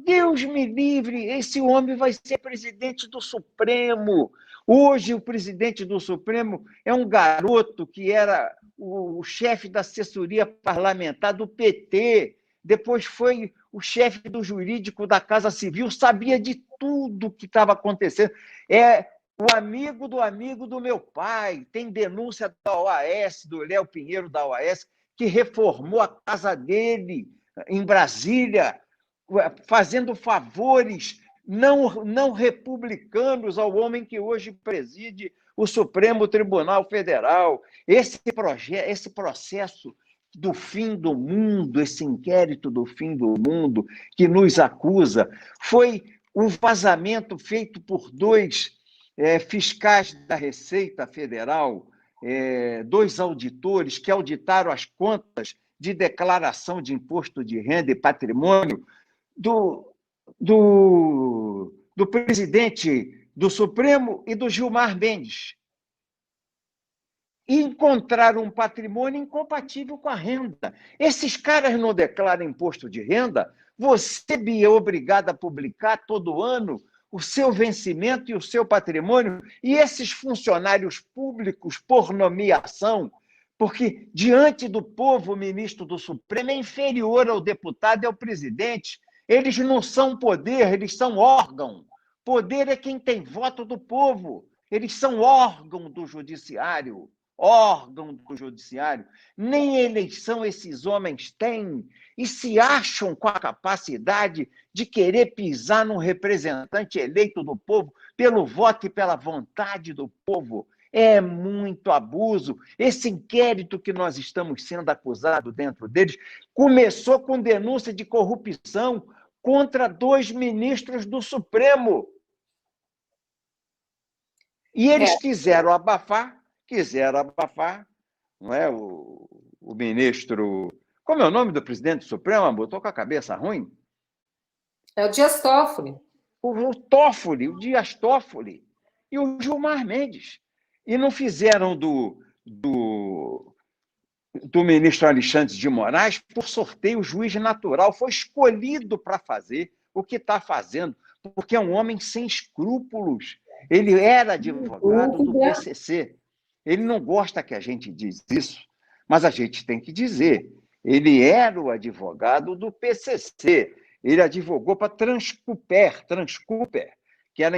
Deus me livre, esse homem vai ser presidente do Supremo. Hoje, o presidente do Supremo é um garoto que era o chefe da assessoria parlamentar do PT, depois foi o chefe do jurídico da Casa Civil, sabia de tudo que estava acontecendo. É o amigo do meu pai, tem denúncia da OAS, do Léo Pinheiro da OAS, que reformou a casa dele em Brasília, fazendo favores não republicanos ao homem que hoje preside o Supremo Tribunal Federal. Esse processo do fim do mundo, esse inquérito do fim do mundo que nos acusa, foi um vazamento feito por dois fiscais da Receita Federal, dois auditores que auditaram as contas de declaração de imposto de renda e patrimônio do presidente do Supremo e do Gilmar Mendes. E encontraram um patrimônio incompatível com a renda. Esses caras não declaram imposto de renda, você é obrigado a publicar todo ano o seu vencimento e o seu patrimônio, e esses funcionários públicos, por nomeação, porque diante do povo, o ministro do Supremo é inferior ao deputado e ao presidente. Eles não são poder, eles são órgão. Poder é quem tem voto do povo. Eles são órgão do judiciário. Órgão do judiciário. Nem eleição esses homens têm e se acham com a capacidade de querer pisar num representante eleito do povo pelo voto e pela vontade do povo. É muito abuso. Esse inquérito que nós estamos sendo acusados dentro deles começou com denúncia de corrupção contra 2 ministros do Supremo. E eles quiseram abafar, não é? O ministro... Como é o nome do presidente do Supremo, amor? Estou com a cabeça ruim. É o Dias Toffoli. O Dias Toffoli e o Gilmar Mendes. E não fizeram do ministro Alexandre de Moraes por sorteio juiz natural. Foi escolhido para fazer o que está fazendo, porque é um homem sem escrúpulos. Ele era advogado do PCC. Ele não gosta que a gente diz isso, mas a gente tem que dizer. Ele era o advogado do PCC. Ele advogou para Transcooper, que era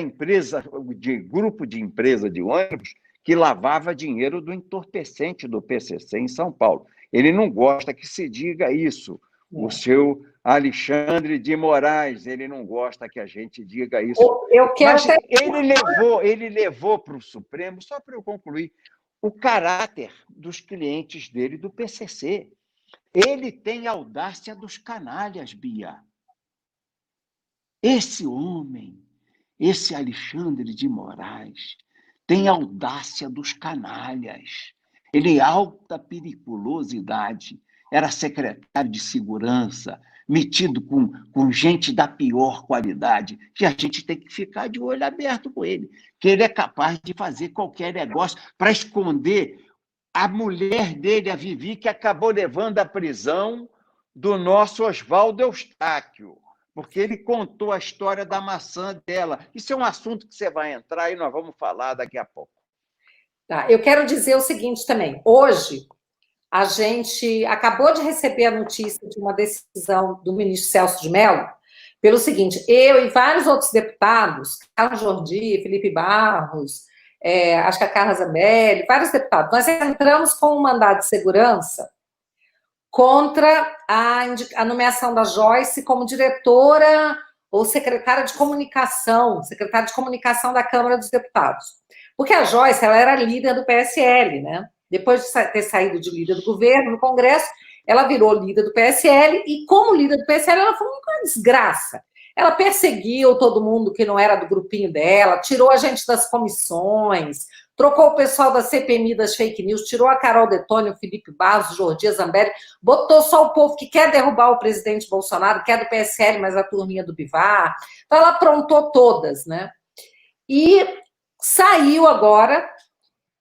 grupo de empresa de ônibus que lavava dinheiro do entorpecente do PCC em São Paulo. Ele não gosta que se diga isso. O seu Alexandre de Moraes, ele não gosta que a gente diga isso. Mas ele levou para o Supremo, só para eu concluir, o caráter dos clientes dele do PCC. Ele tem a audácia dos canalhas, Bia. Esse homem, esse Alexandre de Moraes, tem a audácia dos canalhas. Ele é alta periculosidade. Era secretário de segurança, metido com gente da pior qualidade, que a gente tem que ficar de olho aberto com ele, que ele é capaz de fazer qualquer negócio para esconder a mulher dele, a Vivi, que acabou levando à prisão do nosso Oswaldo Eustáquio, porque ele contou a história da maçã dela. Isso é um assunto que você vai entrar e nós vamos falar daqui a pouco. Tá, eu quero dizer o seguinte também. Hoje, a gente acabou de receber a notícia de uma decisão do ministro Celso de Mello, pelo seguinte, eu e vários outros deputados, Carlos Jordi, Felipe Barros, acho que a Carla Zambelli, vários deputados, nós entramos com um mandado de segurança contra a nomeação da Joyce como diretora ou secretária de comunicação da Câmara dos Deputados. Porque a Joyce, ela era líder do PSL, né? Depois de ter saído de líder do governo no Congresso, ela virou líder do PSL e, como líder do PSL, ela foi uma desgraça. Ela perseguiu todo mundo que não era do grupinho dela, tirou a gente das comissões, trocou o pessoal da CPMI das fake news, tirou a Carol Detoni, o Felipe Barros, o Jordi Zambelli, botou só o povo que quer derrubar o presidente Bolsonaro, que é do PSL, mas a turminha do Bivar. Então, ela aprontou todas, né? E saiu agora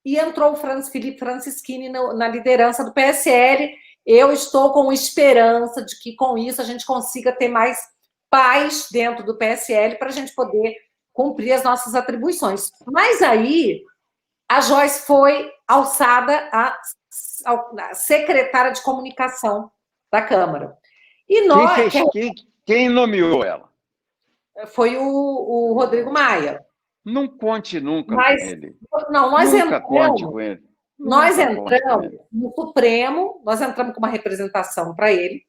e entrou o Felipe Francischini na liderança do PSL. Eu estou com esperança de que, com isso, a gente consiga ter mais paz dentro do PSL para a gente poder cumprir as nossas atribuições. Mas aí, a Joyce foi alçada a secretária de comunicação da Câmara. E nós... Quem nomeou ela? Foi o Rodrigo Maia. Não conte nunca com ele. Não, nós nunca conte com ele. Nós entramos no Supremo, nós entramos com uma representação para ele,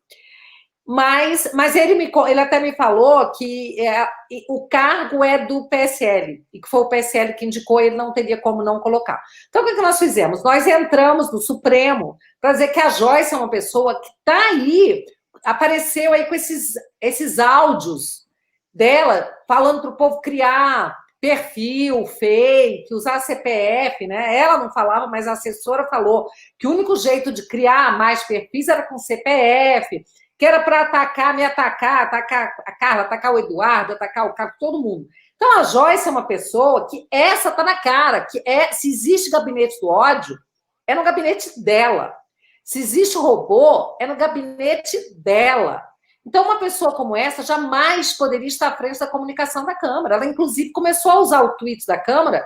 mas ele até me falou que o cargo é do PSL, e que foi o PSL que indicou, ele não teria como não colocar. Então, o que nós fizemos? Nós entramos no Supremo para dizer que a Joyce é uma pessoa que está aí, apareceu aí com esses áudios dela, falando para o povo criar perfil fake, usar CPF, né? Ela não falava, mas a assessora falou que o único jeito de criar mais perfis era com CPF, que era para me atacar a Carla, atacar o Eduardo, atacar o Carlos, todo mundo. Então, a Joyce é uma pessoa que essa tá na cara, se existe gabinete do ódio, é no gabinete dela. Se existe robô, é no gabinete dela. Então, uma pessoa como essa jamais poderia estar à frente da comunicação da Câmara. Ela, inclusive, começou a usar o tweet da Câmara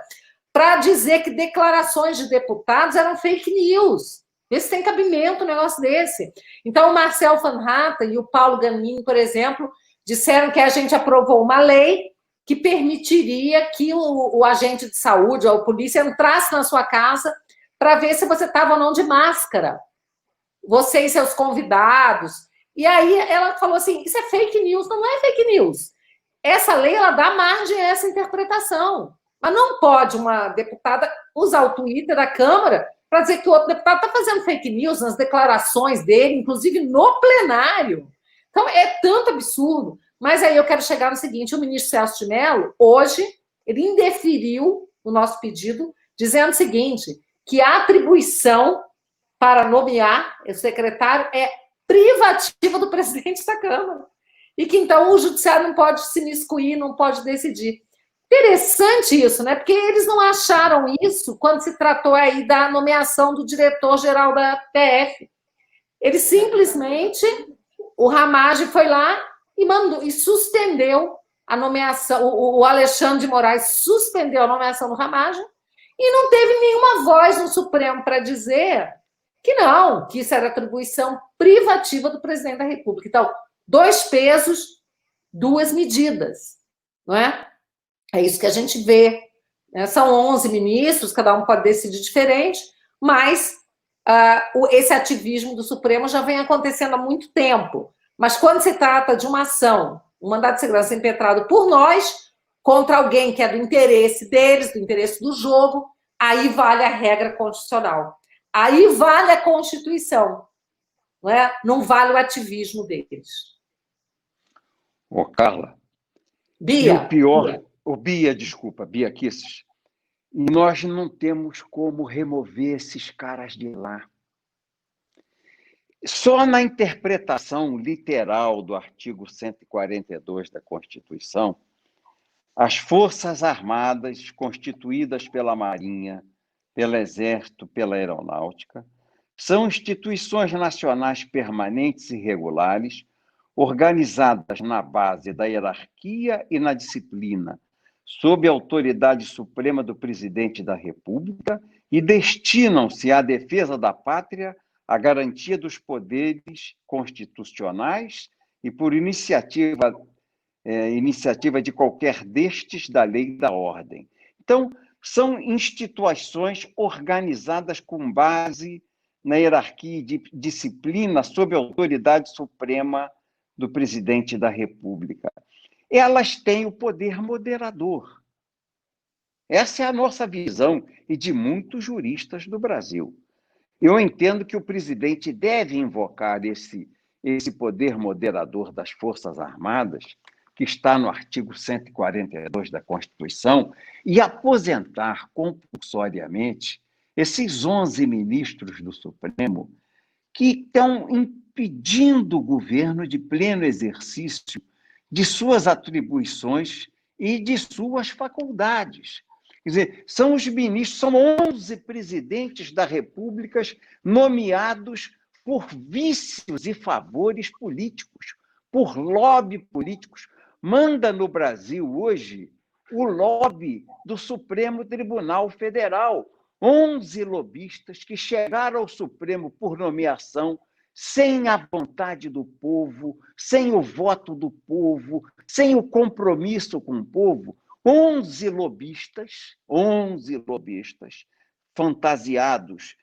para dizer que declarações de deputados eram fake news. Esse tem cabimento, um negócio desse. Então, o Marcel Van Hatten e o Paulo Ganin, por exemplo, disseram que a gente aprovou uma lei que permitiria que o agente de saúde ou a polícia entrasse na sua casa para ver se você estava ou não de máscara. Você e seus convidados. E aí ela falou assim, isso é fake news. Não é fake news. Essa lei, ela dá margem a essa interpretação. Mas não pode uma deputada usar o Twitter da Câmara para dizer que o outro deputado está fazendo fake news nas declarações dele, inclusive no plenário. Então, é tanto absurdo. Mas aí eu quero chegar no seguinte, o ministro Celso de Mello, hoje, ele indeferiu o nosso pedido, dizendo o seguinte, que a atribuição para nomear o secretário é privativa do presidente da Câmara. E que, então, o judiciário não pode se miscuir, não pode decidir. Interessante isso, né? Porque eles não acharam isso quando se tratou aí da nomeação do diretor-geral da PF. Ele simplesmente, o Ramagem foi lá e mandou, e suspendeu a nomeação, o Alexandre de Moraes suspendeu a nomeação do Ramagem e não teve nenhuma voz no Supremo para dizer que não, que isso era atribuição privativa do presidente da República. Então, 2 pesos, 2 medidas, não é? É isso que a gente vê. Né? São 11 ministros, cada um pode decidir diferente, mas esse ativismo do Supremo já vem acontecendo há muito tempo. Mas quando se trata de uma ação, um mandado de segurança impetrado por nós, contra alguém que é do interesse deles, do interesse do jogo, aí vale a regra constitucional. Aí vale a Constituição. Não é? Não vale o ativismo deles. Ô, Carla. Bia. E o pior... Bia Kicis, nós não temos como remover esses caras de lá. Só na interpretação literal do artigo 142 da Constituição, as Forças Armadas, constituídas pela Marinha, pelo Exército, pela Aeronáutica, são instituições nacionais permanentes e regulares, organizadas na base da hierarquia e na disciplina, sob a autoridade suprema do presidente da República e destinam-se à defesa da pátria, à garantia dos poderes constitucionais e por iniciativa de qualquer destes da lei e da ordem. Então, são instituições organizadas com base na hierarquia e disciplina sob a autoridade suprema do presidente da República. Elas têm o poder moderador. Essa é a nossa visão e de muitos juristas do Brasil. Eu entendo que o presidente deve invocar esse poder moderador das Forças Armadas que está no artigo 142 da Constituição, e aposentar compulsoriamente esses 11 ministros do Supremo que estão impedindo o governo de pleno exercício de suas atribuições e de suas faculdades. Quer dizer, são os ministros, são 11 presidentes da República nomeados por vícios e favores políticos, por lobby políticos. Manda no Brasil hoje o lobby do Supremo Tribunal Federal. 11 lobistas que chegaram ao Supremo por nomeação, sem a vontade do povo, sem o voto do povo, sem o compromisso com o povo. 11 lobistas fantasiados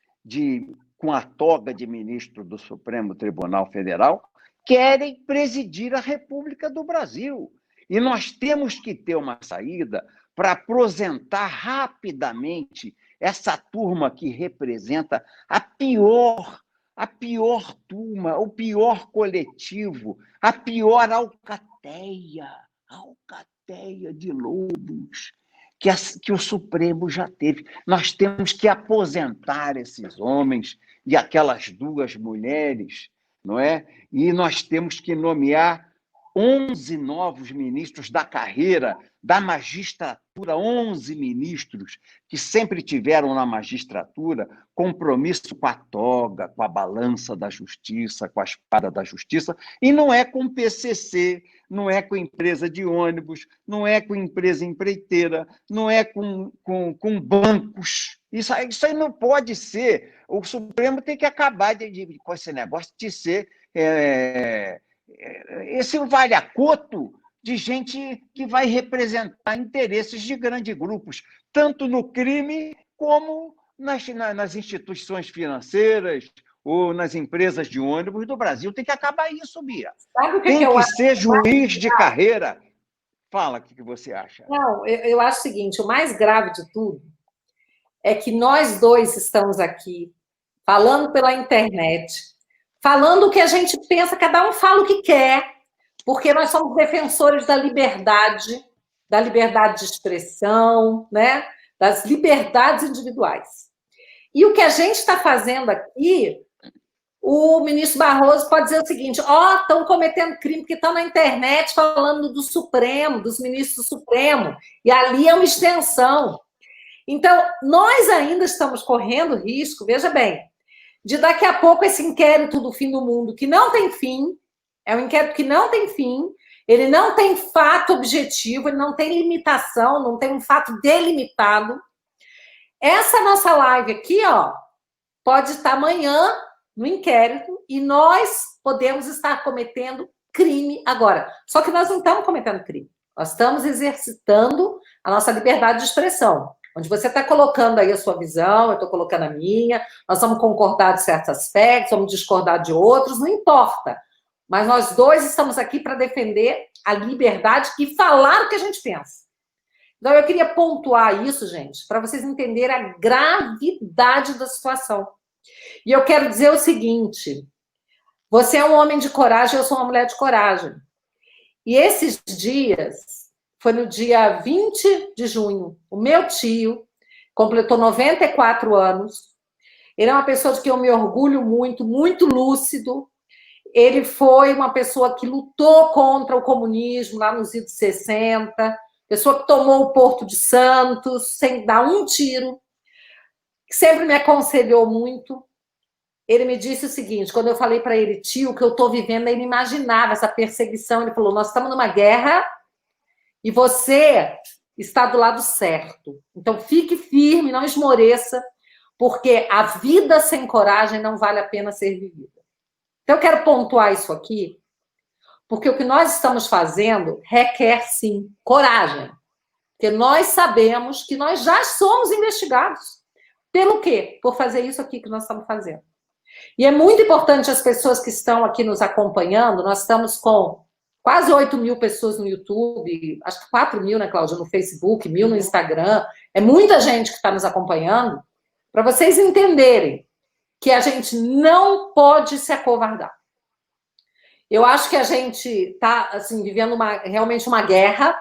com a toga de ministro do Supremo Tribunal Federal, querem presidir a República do Brasil. E nós temos que ter uma saída para aposentar rapidamente essa turma que representa a pior turma, o pior coletivo, a pior alcateia de lobos que o Supremo já teve. Nós temos que aposentar esses homens e aquelas duas mulheres, não é? E nós temos que nomear 11 novos ministros da carreira, da magistratura, 11 ministros que sempre tiveram na magistratura compromisso com a toga, com a balança da justiça, com a espada da justiça, e não é com PCC, não é com empresa de ônibus, não é com empresa empreiteira, não é com bancos. Isso aí não pode ser. O Supremo tem que acabar com esse negócio de ser... esse vale-a-coto de gente que vai representar interesses de grandes grupos, tanto no crime como nas instituições financeiras ou nas empresas de ônibus do Brasil. Tem que acabar isso, Bia. Tem que ser juiz de carreira. Fala o que você acha. Não, eu acho o seguinte, o mais grave de tudo é que nós dois estamos aqui falando pela internet, falando o que a gente pensa, cada um fala o que quer, porque nós somos defensores da liberdade de expressão, né? Das liberdades individuais. E o que a gente está fazendo aqui, o ministro Barroso pode dizer o seguinte, estão cometendo crime porque estão na internet falando do Supremo, dos ministros do Supremo, e ali é uma extensão. Então, nós ainda estamos correndo risco, veja bem, de daqui a pouco esse inquérito do fim do mundo, que não tem fim, é um inquérito que não tem fim, ele não tem fato objetivo, ele não tem limitação, não tem um fato delimitado. Essa nossa live aqui, pode estar amanhã no inquérito e nós podemos estar cometendo crime agora. Só que nós não estamos cometendo crime, nós estamos exercitando a nossa liberdade de expressão. Onde você está colocando aí a sua visão, eu estou colocando a minha, nós vamos concordar de certos aspectos, vamos discordar de outros, não importa. Mas nós dois estamos aqui para defender a liberdade e falar o que a gente pensa. Então, eu queria pontuar isso, gente, para vocês entenderem a gravidade da situação. E eu quero dizer o seguinte, você é um homem de coragem, eu sou uma mulher de coragem. E esses dias... Foi no dia 20 de junho. O meu tio completou 94 anos. Ele é uma pessoa de quem eu me orgulho muito, muito lúcido. Ele foi uma pessoa que lutou contra o comunismo lá nos anos 60, pessoa que tomou o Porto de Santos sem dar um tiro, que sempre me aconselhou muito. Ele me disse o seguinte, quando eu falei para ele, tio, o que eu estou vivendo é inimaginável, essa perseguição. Ele falou, nós estamos numa guerra... E você está do lado certo. Então, fique firme, não esmoreça, porque a vida sem coragem não vale a pena ser vivida. Então, eu quero pontuar isso aqui, porque o que nós estamos fazendo requer, sim, coragem. Porque nós sabemos que nós já somos investigados. Pelo quê? Por fazer isso aqui que nós estamos fazendo. E é muito importante as pessoas que estão aqui nos acompanhando, nós estamos com... Quase 8 mil pessoas no YouTube, acho que 4 mil, né, Cláudia, no Facebook, 1.000 no Instagram. É muita gente que está nos acompanhando, para vocês entenderem que a gente não pode se acovardar. Eu acho que a gente está assim, vivendo realmente uma guerra.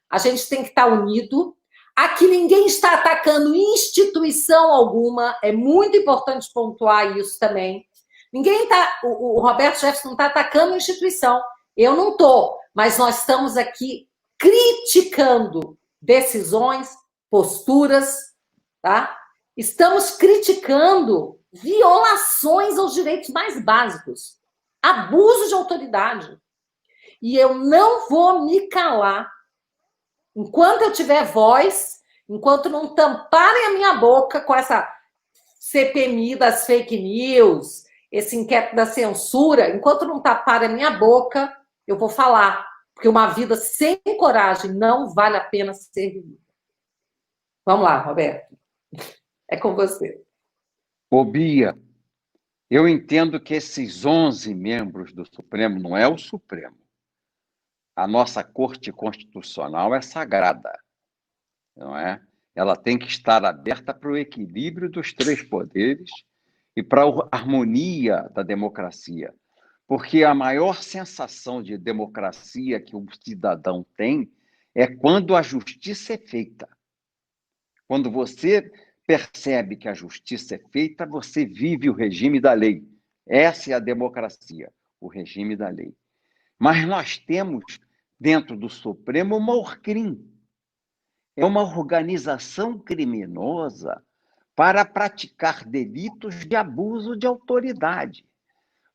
A gente tem que estar unido. Aqui ninguém está atacando instituição alguma. É muito importante pontuar isso também. Ninguém está. O Roberto Jefferson não está atacando instituição. Eu não estou. Mas nós estamos aqui criticando decisões, posturas, tá? Estamos criticando violações aos direitos mais básicos, abuso de autoridade. E eu não vou me calar enquanto eu tiver voz, enquanto não tamparem a minha boca com essa CPMI das fake news, esse inquérito da censura, enquanto não taparem a minha boca, eu vou falar. Porque uma vida sem coragem não vale a pena ser vivida. Vamos lá, Roberto. É com você. Ô, Bia, eu entendo que esses 11 membros do Supremo não é o Supremo. A nossa Corte Constitucional é sagrada, não é? Ela tem que estar aberta para o equilíbrio dos três poderes e para a harmonia da democracia. Porque a maior sensação de democracia que o cidadão tem é quando a justiça é feita. Quando você percebe que a justiça é feita, você vive o regime da lei. Essa é a democracia, o regime da lei. Mas nós temos, dentro do Supremo, uma ORCRIM. É uma organização criminosa para praticar delitos de abuso de autoridade,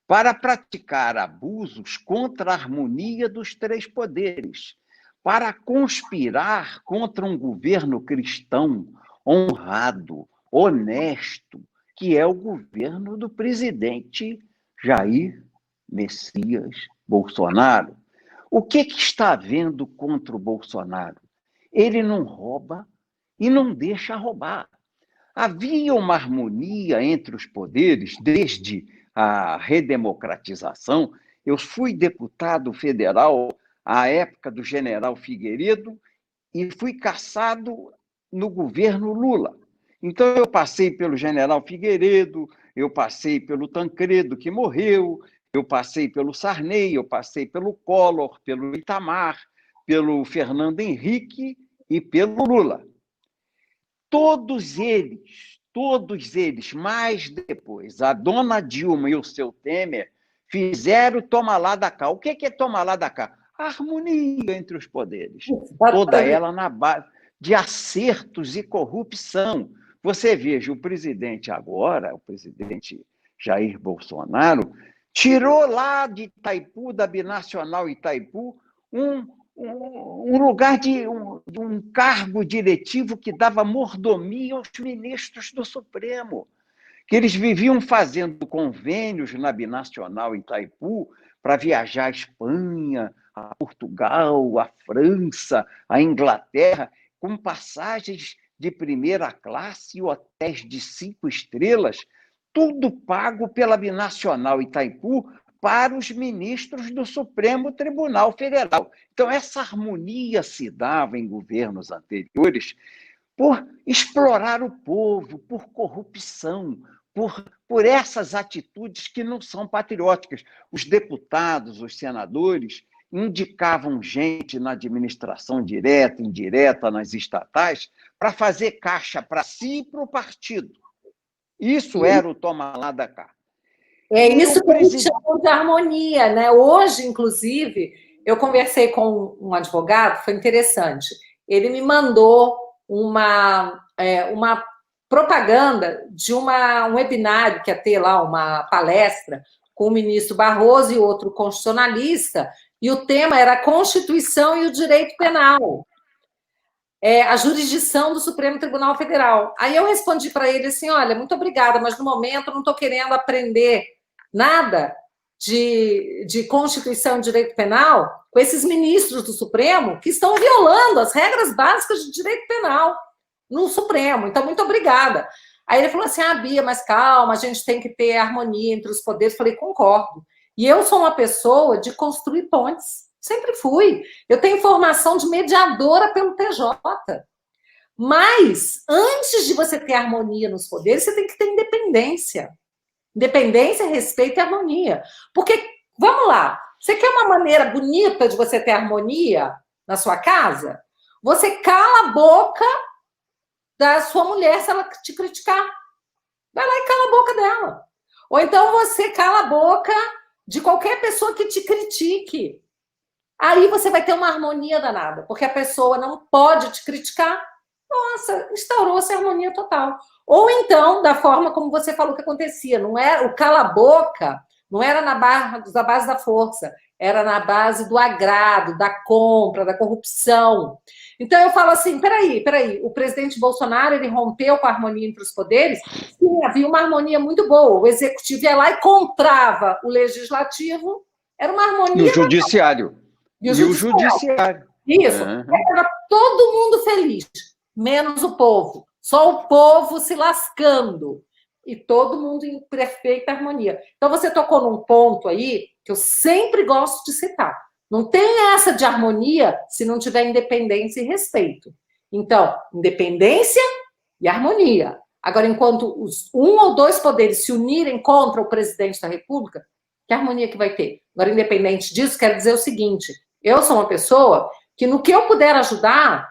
para praticar abusos contra a harmonia dos três poderes, para conspirar contra um governo cristão honrado, honesto, que é o governo do presidente Jair Messias Bolsonaro. O que está havendo contra o Bolsonaro? Ele não rouba e não deixa roubar. Havia uma harmonia entre os poderes desde a redemocratização. Eu fui deputado federal à época do general Figueiredo e fui cassado no governo Lula. Então, eu passei pelo general Figueiredo, eu passei pelo Tancredo, que morreu, eu passei pelo Sarney, eu passei pelo Collor, pelo Itamar, pelo Fernando Henrique e pelo Lula. Todos eles, mais depois, a dona Dilma e o seu Temer fizeram toma lá da cá. O que é toma lá da cá? A harmonia entre os poderes. Toda ela na base de acertos e corrupção. Você veja, o presidente agora, o presidente Jair Bolsonaro, tirou lá de Itaipu, da Binacional Itaipu, um lugar de um cargo diretivo que dava mordomia aos ministros do Supremo, que eles viviam fazendo convênios na Binacional Itaipu para viajar à Espanha, a Portugal, a França, a Inglaterra, com passagens de primeira classe e hotéis de 5 estrelas, tudo pago pela Binacional Itaipu para os ministros do Supremo Tribunal Federal. Então, essa harmonia se dava em governos anteriores por explorar o povo, por corrupção, por essas atitudes que não são patrióticas. Os deputados, os senadores, indicavam gente na administração direta, indireta, nas estatais, para fazer caixa para si e para o partido. Isso era o toma lá da cá. É isso que a gente chama de harmonia, né? Hoje, inclusive, eu conversei com um advogado, foi interessante. Ele me mandou uma propaganda de um webinário que ia ter lá, uma palestra com o ministro Barroso e outro constitucionalista, e o tema era a Constituição e o Direito Penal. A jurisdição do Supremo Tribunal Federal. Aí eu respondi para ele assim, olha, muito obrigada, mas no momento eu não estou querendo aprender nada de Constituição e Direito Penal com esses ministros do Supremo que estão violando as regras básicas de direito penal no Supremo. Então, muito obrigada. Aí ele falou assim, Bia, mas calma, a gente tem que ter harmonia entre os poderes. Eu falei, concordo. E eu sou uma pessoa de construir pontes. Sempre fui. Eu tenho formação de mediadora pelo TJ. Mas, antes de você ter harmonia nos poderes, você tem que ter independência. Independência, respeito e harmonia. Porque Vamos lá. Você quer uma maneira bonita de você ter harmonia na sua casa? Você cala a boca da sua mulher se ela te criticar. Vai lá e cala a boca dela. Ou então você cala a boca de qualquer pessoa que te critique. Aí você vai ter uma harmonia danada, porque a pessoa não pode te criticar. Nossa, instaurou-se a harmonia total. Ou então, da forma como você falou que acontecia, não era o cala-boca, não era da base da força, era na base do agrado, da compra, da corrupção. Então eu falo assim, peraí, o presidente Bolsonaro, ele rompeu com a harmonia entre os poderes? Sim, havia uma harmonia muito boa. O executivo ia lá e comprava o legislativo, era uma E o harmonia. judiciário. E o E o judiciário. judiciário. Isso. Uhum. Era todo mundo feliz, menos o povo. Só o povo se lascando. E todo mundo em perfeita harmonia. Então, você tocou num ponto aí que eu sempre gosto de citar. Não tem essa de harmonia se não tiver independência e respeito. Então, independência e harmonia. Agora, enquanto um ou dois poderes se unirem contra o presidente da República, que harmonia que vai ter? Agora, independente disso, quero dizer o seguinte: eu sou uma pessoa que, no que eu puder ajudar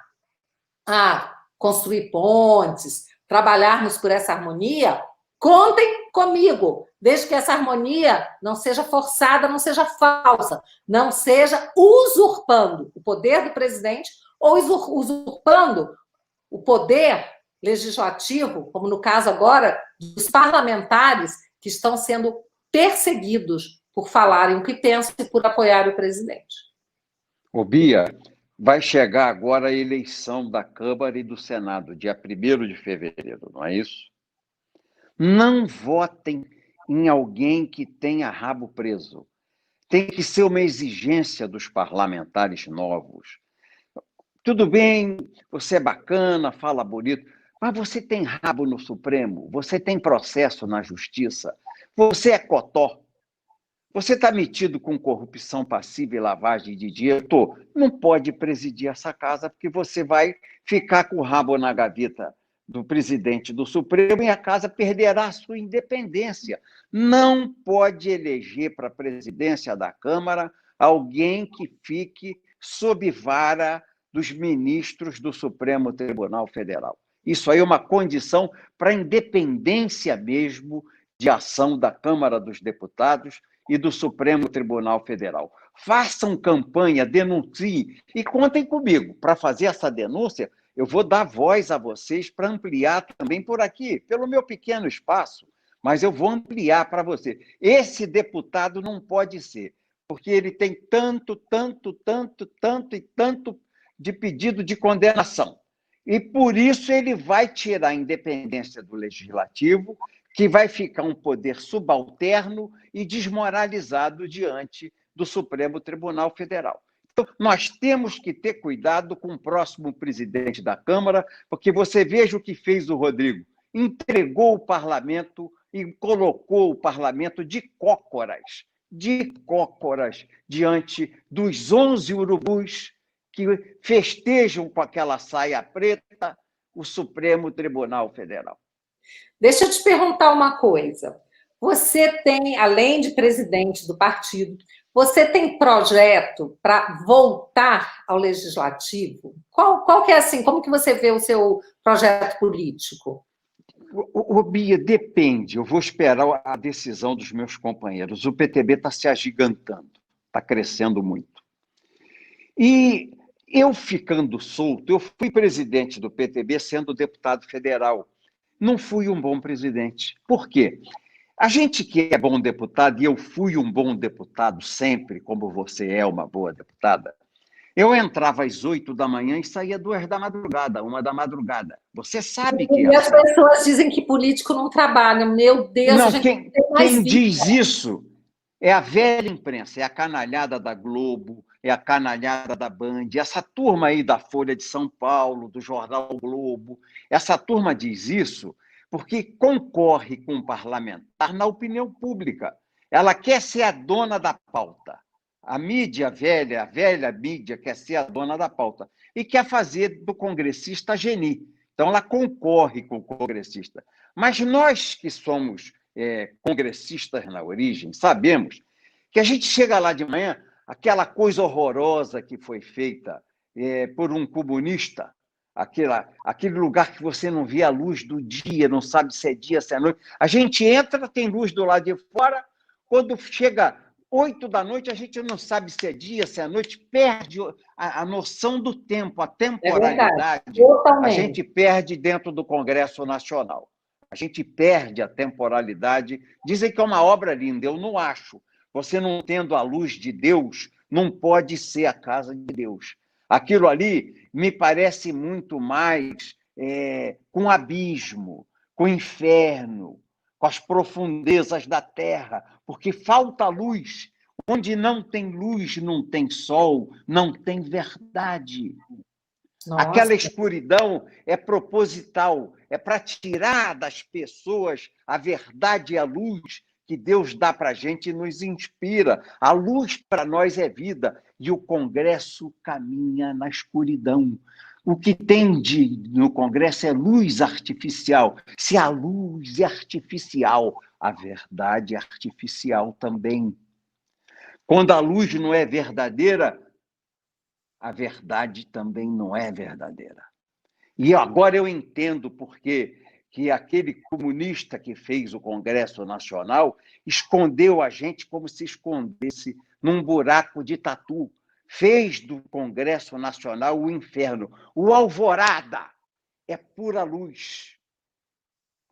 a construir pontes, trabalharmos por essa harmonia, contem comigo, desde que essa harmonia não seja forçada, não seja falsa, não seja usurpando o poder do presidente ou usurpando o poder legislativo, como no caso agora dos parlamentares que estão sendo perseguidos por falarem o que pensam e por apoiar o presidente. Ô, Bia, vai chegar agora a eleição da Câmara e do Senado, dia 1º de fevereiro, não é isso? Não votem em alguém que tenha rabo preso. Tem que ser uma exigência dos parlamentares novos. Tudo bem, você é bacana, fala bonito, mas você tem rabo no Supremo, você tem processo na Justiça, você é cotó. Você está metido com corrupção passiva e lavagem de dinheiro? Não pode presidir essa casa, porque você vai ficar com o rabo na gaveta do presidente do Supremo e a casa perderá a sua independência. Não pode eleger para a presidência da Câmara alguém que fique sob vara dos ministros do Supremo Tribunal Federal. Isso aí é uma condição para a independência mesmo de ação da Câmara dos Deputados e do Supremo Tribunal Federal. Façam campanha, denunciem e contem comigo. Para fazer essa denúncia, eu vou dar voz a vocês para ampliar também por aqui, pelo meu pequeno espaço, mas eu vou ampliar para você. Esse deputado não pode ser, porque ele tem tanto e tanto de pedido de condenação. E por isso ele vai tirar a independência do Legislativo, que vai ficar um poder subalterno e desmoralizado diante do Supremo Tribunal Federal. Então, nós temos que ter cuidado com o próximo presidente da Câmara, porque você veja o que fez o Rodrigo. Entregou o parlamento e colocou o parlamento de cócoras diante dos 11 urubus que festejam com aquela saia preta o Supremo Tribunal Federal. Deixa eu te perguntar uma coisa. Você tem, além de presidente do partido, você tem projeto para voltar ao legislativo? Qual que é assim? Como que você vê o seu projeto político? Bia, depende. Eu vou esperar a decisão dos meus companheiros. O PTB está se agigantando, está crescendo muito. E eu ficando solto, eu fui presidente do PTB sendo deputado federal. Não fui um bom presidente. Por quê? A gente que é bom deputado, e eu fui um bom deputado sempre, como você é uma boa deputada, eu entrava às 8 da manhã e saía 2 da madrugada, 1 da madrugada. Você sabe que é E as assim. pessoas dizem que político não trabalha. Meu Deus, a Não, gente tem mais quem vida. diz isso é a velha imprensa, é a canalhada da Globo, é a canalhada da Band, essa turma aí da Folha de São Paulo, do Jornal Globo, essa turma diz isso porque concorre com o parlamentar na opinião pública. Ela quer ser a dona da pauta. A mídia velha, a velha mídia quer ser a dona da pauta e quer fazer do congressista geni. Então, ela concorre com o congressista. Mas nós que somos congressistas na origem, sabemos Que a gente chega lá de manhã, aquela coisa horrorosa que foi feita por um comunista, aquele lugar que você não vê a luz do dia, não sabe se é dia, se é noite. A gente entra, tem luz do lado de fora, quando chega 8 da noite, a gente não sabe se é dia, se é noite, perde a noção do tempo, a temporalidade. É verdade, totalmente. A gente perde dentro do Congresso Nacional. A gente perde a temporalidade. Dizem que é uma obra linda, eu não acho. Você não tendo a luz de Deus, não pode ser a casa de Deus. Aquilo ali me parece muito mais com abismo, com inferno, com as profundezas da terra, porque falta luz. Onde não tem luz, não tem sol, não tem verdade. Nossa. Aquela escuridão é proposital, é para tirar das pessoas a verdade e a luz que Deus dá para a gente e nos inspira. A luz para nós é vida, e o Congresso caminha na escuridão. O que tem no Congresso é luz artificial. Se a luz é artificial, a verdade é artificial também. Quando a luz não é verdadeira, a verdade também não é verdadeira. E agora eu entendo por que aquele comunista que fez o Congresso Nacional escondeu a gente como se escondesse num buraco de tatu. Fez do Congresso Nacional o inferno. O Alvorada é pura luz.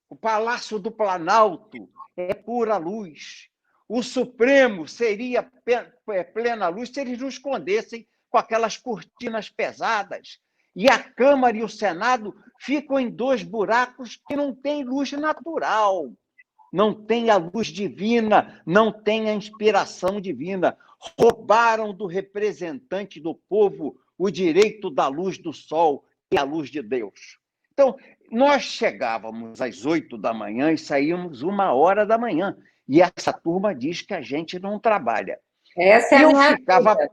O Palácio do Planalto é pura luz. O Supremo seria plena luz se eles não escondessem com aquelas cortinas pesadas. E a Câmara e o Senado ficam em 2 buracos que não têm luz natural, não tem a luz divina, não tem a inspiração divina. Roubaram do representante do povo o direito da luz do sol, que é a luz de Deus. Então, nós chegávamos às 8 da manhã e saímos 1h da manhã. E essa turma diz que a gente não trabalha. Essa é a minha vida.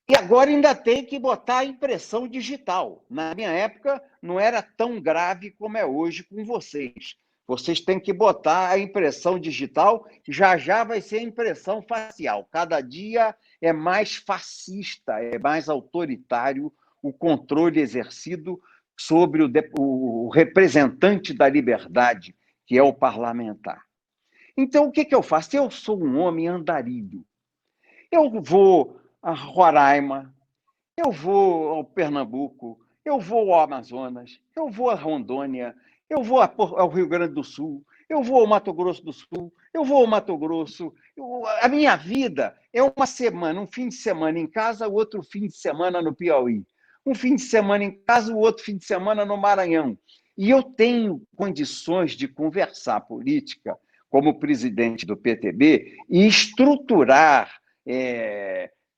E agora ainda tem que botar a impressão digital. Na minha época, não era tão grave como é hoje com vocês. Vocês têm que botar a impressão digital, já já vai ser a impressão facial. Cada dia é mais fascista, é mais autoritário o controle exercido sobre o representante da liberdade, que é o parlamentar. Então, o que eu faço? Eu sou um homem andarilho. Eu vou a Roraima, eu vou ao Pernambuco, eu vou ao Amazonas, eu vou a Rondônia, eu vou ao Rio Grande do Sul, eu vou ao Mato Grosso do Sul, eu vou ao Mato Grosso. A minha vida é uma semana, um fim de semana em casa, o outro fim de semana no Piauí. Um fim de semana em casa, o outro fim de semana no Maranhão. E eu tenho condições de conversar política como presidente do PTB e estruturar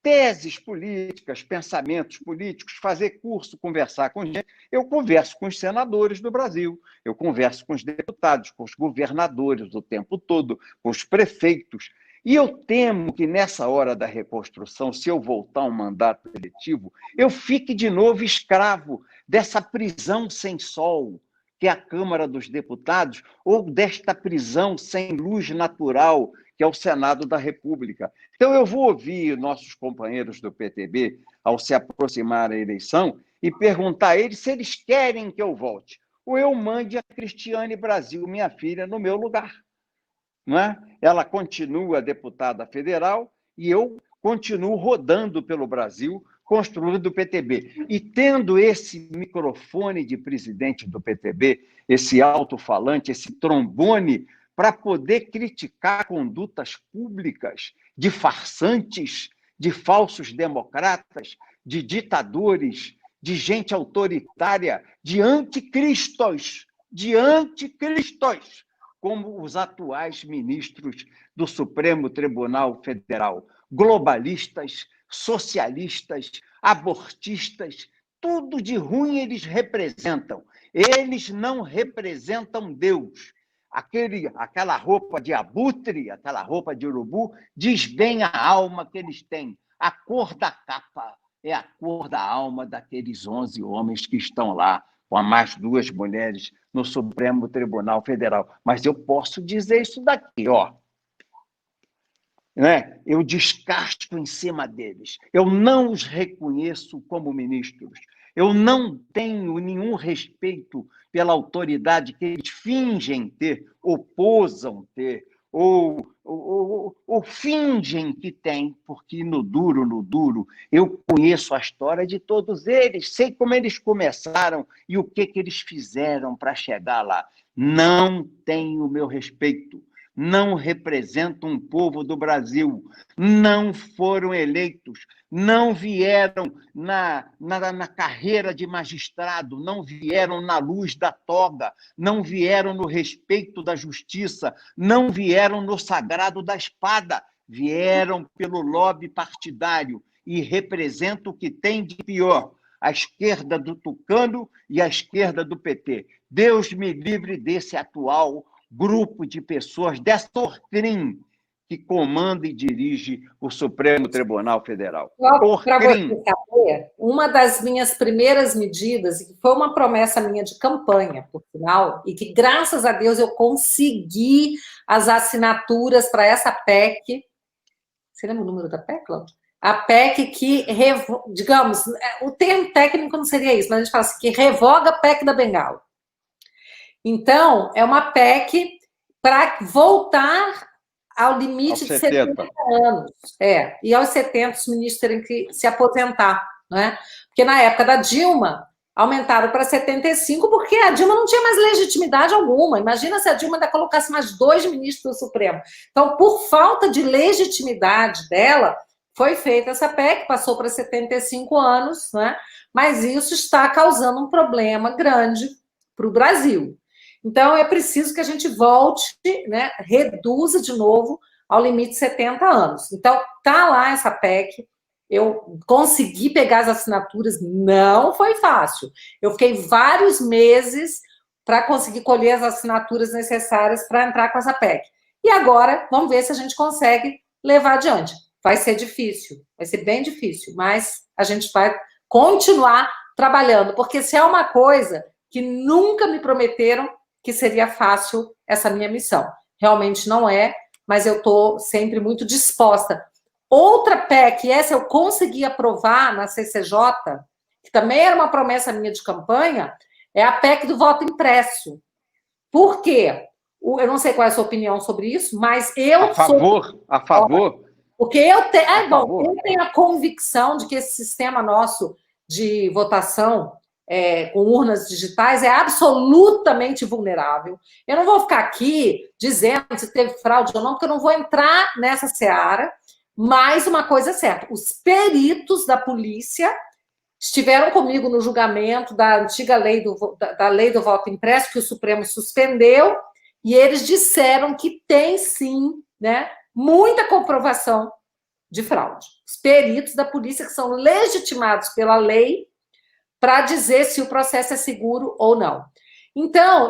teses políticas, pensamentos políticos, fazer curso, conversar com gente. Eu converso com os senadores do Brasil, eu converso com os deputados, com os governadores o tempo todo, com os prefeitos. E eu temo que, nessa hora da reconstrução, se eu voltar a um mandato eletivo, eu fique de novo escravo dessa prisão sem sol, que é a Câmara dos Deputados, ou desta prisão sem luz natural, que é o Senado da República. Então, eu vou ouvir nossos companheiros do PTB, ao se aproximar da eleição, e perguntar a eles se eles querem que eu volte, ou eu mande a Cristiane Brasil, minha filha, no meu lugar. Não é? Ela continua deputada federal e eu continuo rodando pelo Brasil, construindo o PTB. E tendo esse microfone de presidente do PTB, esse alto-falante, esse trombone, para poder criticar condutas públicas de farsantes, de falsos democratas, de ditadores, de gente autoritária, de anticristos, como os atuais ministros do Supremo Tribunal Federal, globalistas, socialistas, abortistas, tudo de ruim eles representam. Eles não representam Deus. Aquela roupa de abutre, aquela roupa de urubu, diz bem a alma que eles têm. A cor da capa é a cor da alma daqueles 11 homens que estão lá, com mais 2 mulheres no Supremo Tribunal Federal. Mas eu posso dizer isso daqui, ó. né? Eu descasco em cima deles. Eu não os reconheço como ministros. Eu não tenho nenhum respeito pela autoridade que eles fingem ter, ou posam ter, ou fingem que têm, porque no duro, eu conheço a história de todos eles, sei como eles começaram e o que eles fizeram para chegar lá. Não tenho o meu respeito. Não representam um povo do Brasil, não foram eleitos, não vieram na carreira de magistrado, não vieram na luz da toga, não vieram no respeito da justiça, não vieram no sagrado da espada, vieram pelo lobby partidário e representam o que tem de pior, a esquerda do Tucano e a esquerda do PT. Deus me livre desse atual grupo de pessoas, dessa Orcrim, que comanda e dirige o Supremo Tribunal Federal. Para você saber, uma das minhas primeiras medidas, e que foi uma promessa minha de campanha, por sinal, e que, graças a Deus, eu consegui as assinaturas para essa PEC. Você lembra o número da PEC, Cláudio? A PEC que, digamos, o termo técnico não seria isso, mas a gente fala assim, que revoga a PEC da Bengala. Então, é uma PEC para voltar ao limite de 70 anos. E aos 70 os ministros terem que se aposentar. Né? Porque na época da Dilma, aumentaram para 75, porque a Dilma não tinha mais legitimidade alguma. Imagina se a Dilma ainda colocasse mais 2 ministros do Supremo. Então, por falta de legitimidade dela, foi feita essa PEC, passou para 75 anos, né? Mas isso está causando um problema grande para o Brasil. Então, é preciso que a gente volte, né, reduza de novo ao limite de 70 anos. Então, tá lá essa PEC, eu consegui pegar as assinaturas, não foi fácil. Eu fiquei vários meses para conseguir colher as assinaturas necessárias para entrar com essa PEC. E agora, vamos ver se a gente consegue levar adiante. Vai ser difícil, vai ser bem difícil, mas a gente vai continuar trabalhando, porque se é uma coisa que nunca me prometeram que seria fácil essa minha missão. Realmente não é, mas eu estou sempre muito disposta. Outra PEC, essa eu consegui aprovar na CCJ, que também era uma promessa minha de campanha, é a PEC do voto impresso. Por quê? Eu não sei qual é a sua opinião sobre isso, mas eu a favor. Porque eu tenho a convicção de que esse sistema nosso de votação com urnas digitais é absolutamente vulnerável. Eu não vou ficar aqui dizendo se teve fraude ou não, porque eu não vou entrar nessa seara, mas uma coisa é certa, os peritos da polícia estiveram comigo no julgamento da antiga lei da lei do voto impresso, que o Supremo suspendeu, e eles disseram que tem sim, né, muita comprovação de fraude. Os peritos da polícia que são legitimados pela lei para dizer se o processo é seguro ou não. Então,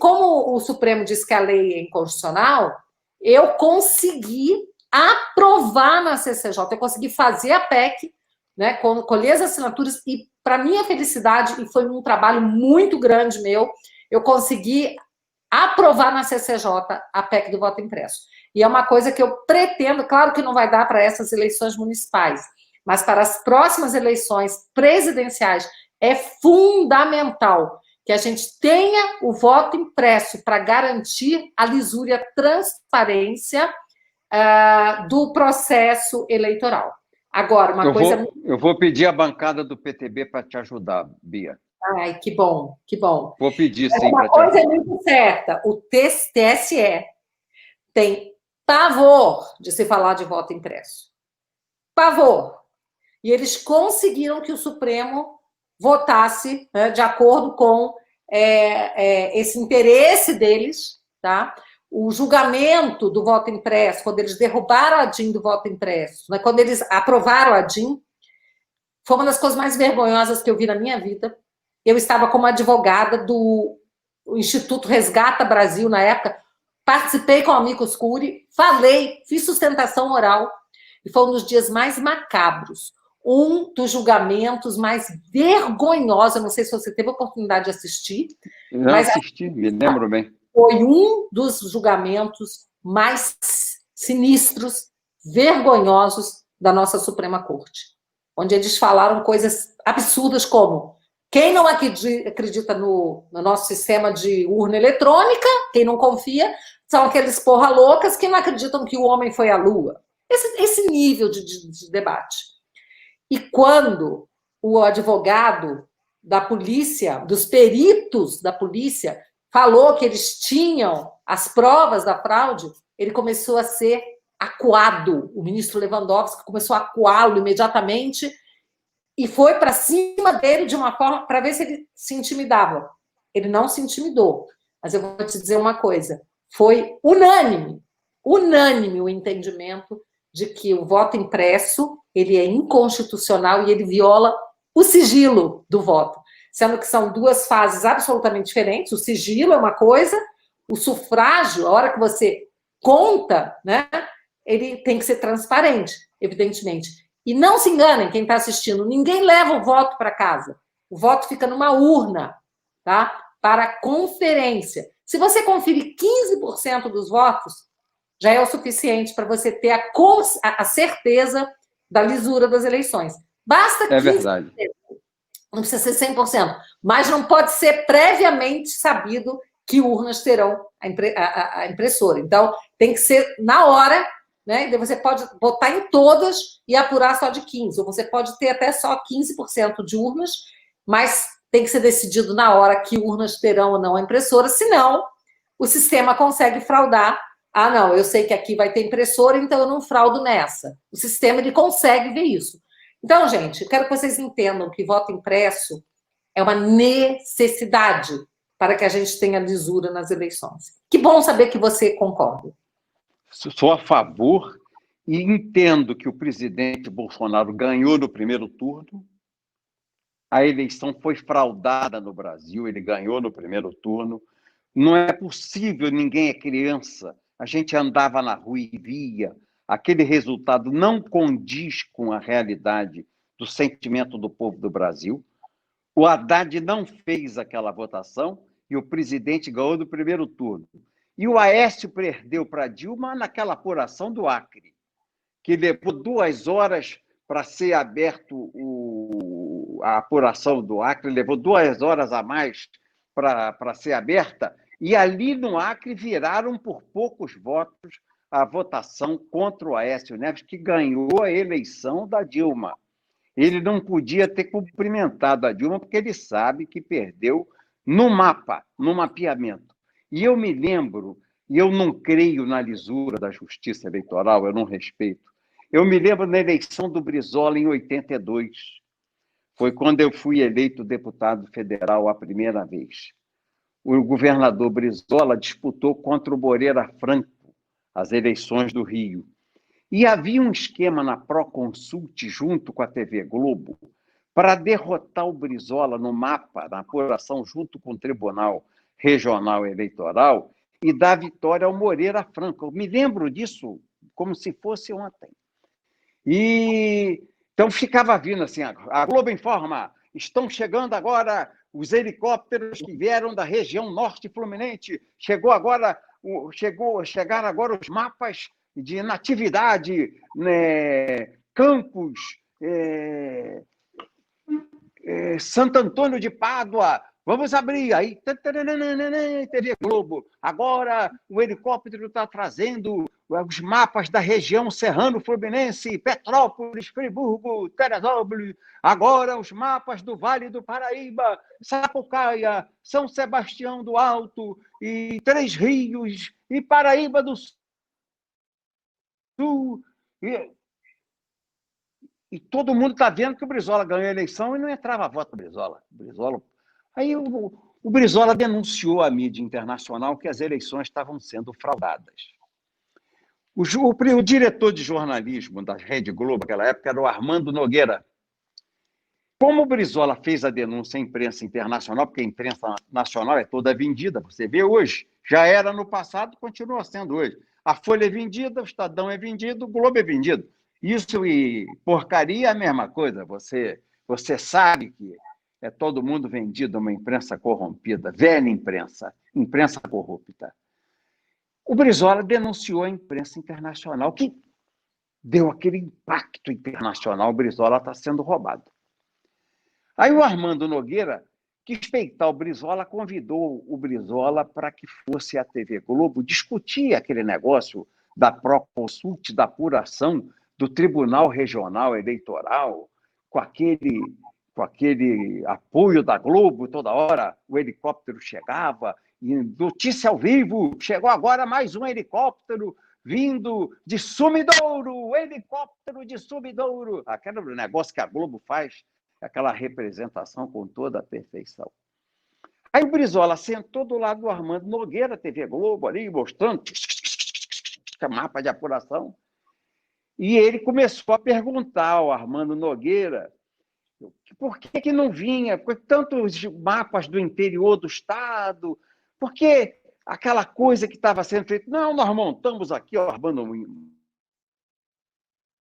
como o Supremo diz que a lei é inconstitucional, eu consegui aprovar na CCJ, eu consegui fazer a PEC, né, colher as assinaturas, e, para minha felicidade, e foi um trabalho muito grande meu, eu consegui aprovar na CCJ a PEC do voto impresso. E é uma coisa que eu pretendo, claro que não vai dar para essas eleições municipais, mas para as próximas eleições presidenciais é fundamental que a gente tenha o voto impresso para garantir a lisura e a transparência do processo eleitoral. Agora, eu vou pedir a bancada do PTB para te ajudar, Bia. Ai, que bom, que bom. Vou pedir, sim, para te ajudar. Uma coisa é muito certa, o TSE tem pavor de se falar de voto impresso. Pavor. E eles conseguiram que o Supremo votasse, né, de acordo com esse interesse deles, tá? O julgamento do voto impresso, quando eles derrubaram a DIN do voto impresso, né, quando eles aprovaram a DIN, foi uma das coisas mais vergonhosas que eu vi na minha vida. Eu estava como advogada do Instituto Resgata Brasil, na época, participei com o amicus curiae, falei, fiz sustentação oral, e foi um dos dias mais macabros, um dos julgamentos mais vergonhosos, eu não sei se você teve a oportunidade de assistir. Não mas assisti, me lembro bem. Foi um dos julgamentos mais sinistros, vergonhosos da nossa Suprema Corte, onde eles falaram coisas absurdas como: quem não acredita no nosso sistema de urna eletrônica, quem não confia, são aqueles porra loucas que não acreditam que o homem foi à Lua. Esse nível de debate. E quando o advogado da polícia, dos peritos da polícia, falou que eles tinham as provas da fraude, ele começou a ser acuado. O ministro Lewandowski começou a acuá-lo imediatamente e foi para cima dele de uma forma para ver se ele se intimidava. Ele não se intimidou. Mas eu vou te dizer uma coisa: foi unânime o entendimento de que o voto impresso ele é inconstitucional e ele viola o sigilo do voto, sendo que são duas fases absolutamente diferentes. O sigilo é uma coisa, o sufrágio, a hora que você conta, né, ele tem que ser transparente, evidentemente. E não se enganem, quem está assistindo, ninguém leva o voto para casa. O voto fica numa urna, tá? Para conferência. Se você conferir 15% dos votos, já é o suficiente para você ter a certeza da lisura das eleições. Basta 15%. É verdade. Não precisa ser 100%, mas não pode ser previamente sabido que urnas terão a impressora. Então, tem que ser na hora, né? E você pode botar em todas e apurar só de 15%. Ou você pode ter até só 15% de urnas, mas tem que ser decidido na hora que urnas terão ou não a impressora, senão o sistema consegue fraudar. Ah, não, eu sei que aqui vai ter impressora, então eu não fraudo nessa. O sistema ele consegue ver isso. Então, gente, eu quero que vocês entendam que voto impresso é uma necessidade para que a gente tenha lisura nas eleições. Que bom saber que você concorda. Sou a favor e entendo que o presidente Bolsonaro ganhou no primeiro turno. A eleição foi fraudada no Brasil, ele ganhou no primeiro turno. Não é possível, ninguém é criança. A gente andava na rua e via. Aquele resultado não condiz com a realidade do sentimento do povo do Brasil. O Haddad não fez aquela votação e o presidente ganhou no primeiro turno. E o Aécio perdeu para Dilma naquela apuração do Acre, que levou 2 horas para ser aberto a apuração do Acre, levou 2 horas a mais para ser aberta, e ali no Acre viraram por poucos votos a votação contra o Aécio Neves, que ganhou a eleição da Dilma. Ele não podia ter cumprimentado a Dilma, porque ele sabe que perdeu no mapa, no mapeamento. E eu me lembro, e eu não creio na lisura da justiça eleitoral, eu não respeito. Eu me lembro na eleição do Brizola em 82. Foi quando eu fui eleito deputado federal a primeira vez. O governador Brizola disputou contra o Moreira Franco as eleições do Rio. E havia um esquema na Proconsult, junto com a TV Globo, para derrotar o Brizola no mapa, na apuração, junto com o Tribunal Regional Eleitoral, e dar vitória ao Moreira Franco. Eu me lembro disso como se fosse ontem. E então ficava vindo assim, a Globo informa, estão chegando agora os helicópteros que vieram da região norte fluminense, chegaram agora os mapas de natividade, né, Campos, Santo Antônio de Pádua, vamos abrir. Aí, TV Globo, agora o helicóptero está trazendo os mapas da região serrano-fluminense, Petrópolis, Friburgo, Teresópolis, agora os mapas do Vale do Paraíba, Sapucaia, São Sebastião do Alto, e Três Rios, e Paraíba do Sul. E todo mundo está vendo que o Brizola ganhou a eleição e não entrava voto do Brizola. Aí o Brizola denunciou à mídia internacional que as eleições estavam sendo fraudadas. O diretor de jornalismo da Rede Globo, naquela época, era o Armando Nogueira. Como o Brizola fez a denúncia à imprensa internacional, porque a imprensa nacional é toda vendida, você vê hoje, já era no passado, continua sendo hoje. A Folha é vendida, o Estadão é vendido, o Globo é vendido. Isso e porcaria é a mesma coisa. Você sabe que é todo mundo vendido a uma imprensa corrompida, velha imprensa corrupta. O Brizola denunciou a imprensa internacional, que deu aquele impacto internacional, o Brizola está sendo roubado. Aí o Armando Nogueira quis peitar o Brizola, convidou o Brizola para que fosse à TV Globo discutir aquele negócio da Proconsult, da apuração do Tribunal Regional Eleitoral, com aquele apoio da Globo, toda hora o helicóptero chegava, e notícia ao vivo, chegou agora mais um helicóptero vindo de Sumidouro, helicóptero de Sumidouro, aquele negócio que a Globo faz, aquela representação com toda a perfeição. Aí o Brizola sentou do lado do Armando Nogueira, TV Globo, ali, mostrando mapa de apuração, e ele começou a perguntar ao Armando Nogueira por que não vinha, por tantos mapas do interior do estado, por que aquela coisa que estava sendo feita, não, nós montamos aqui, ó, Armando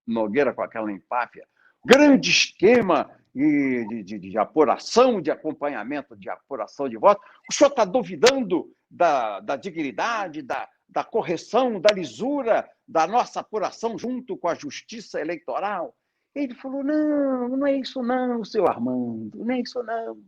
Nogueira com aquela empáfia, grande esquema de apuração, de acompanhamento, de apuração de votos. O senhor está duvidando da dignidade, da correção, da lisura da nossa apuração junto com a Justiça Eleitoral? Ele falou, não é isso não, seu Armando, não é isso não.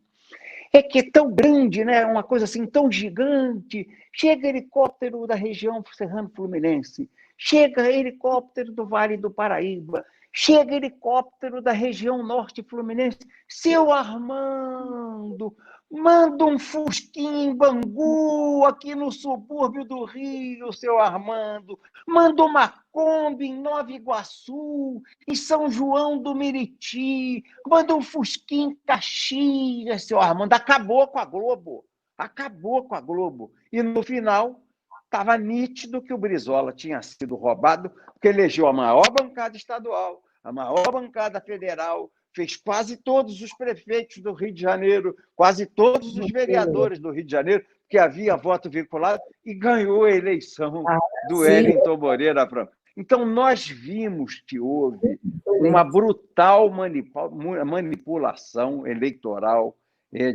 É que é tão grande, né? Uma coisa assim tão gigante. Chega helicóptero da região serrano-fluminense, chega helicóptero do Vale do Paraíba, chega helicóptero da região norte fluminense. Seu Armando, manda um Fusquinha em Bangu, aqui no subúrbio do Rio, seu Armando. Manda uma Kombi em Nova Iguaçu, em São João do Meriti. Manda um Fusquinha em Caxias, seu Armando. Acabou com a Globo. Acabou com a Globo. E, no final, estava nítido que o Brizola tinha sido roubado, porque elegeu a maior bancada estadual, a maior bancada federal, fez quase todos os prefeitos do Rio de Janeiro, quase todos os vereadores do Rio de Janeiro, que havia voto vinculado, e ganhou a eleição do Wellington Moreira Franco. Então, nós vimos que houve uma brutal manipulação eleitoral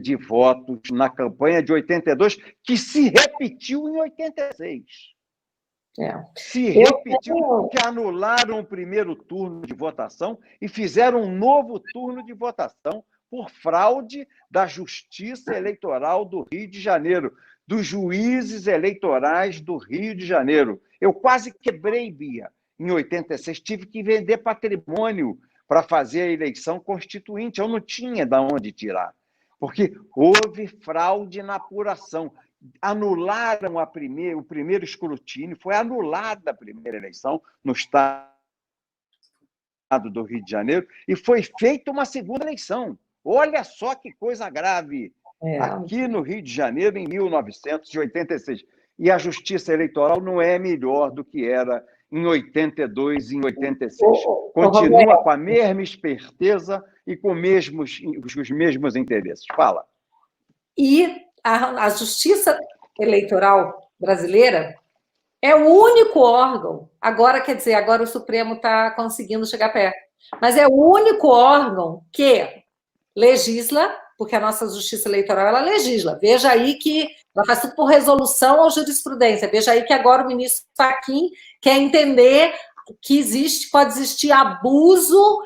de votos na campanha de 82, que se repetiu em 86. Se repetiu, que anularam o primeiro turno de votação e fizeram um novo turno de votação por fraude da Justiça Eleitoral do Rio de Janeiro, dos juízes eleitorais do Rio de Janeiro. Eu quase quebrei, Bia, em 86, tive que vender patrimônio para fazer a eleição constituinte, eu não tinha de onde tirar, porque houve fraude na apuração. Anularam o primeiro escrutínio, foi anulada a primeira eleição no estado do Rio de Janeiro e foi feita uma segunda eleição. Olha só que coisa grave, aqui no Rio de Janeiro, em 1986. E a Justiça Eleitoral não é melhor do que era em 82 e em 86. Continua com a mesma esperteza e com os mesmos interesses. Fala. E a Justiça Eleitoral brasileira é o único órgão, agora, quer dizer, agora o Supremo está conseguindo chegar perto, mas é o único órgão que legisla, porque a nossa Justiça Eleitoral, ela legisla. Veja aí que ela faz tudo por resolução ou jurisprudência. Veja aí que agora o ministro Fachin quer entender que pode existir abuso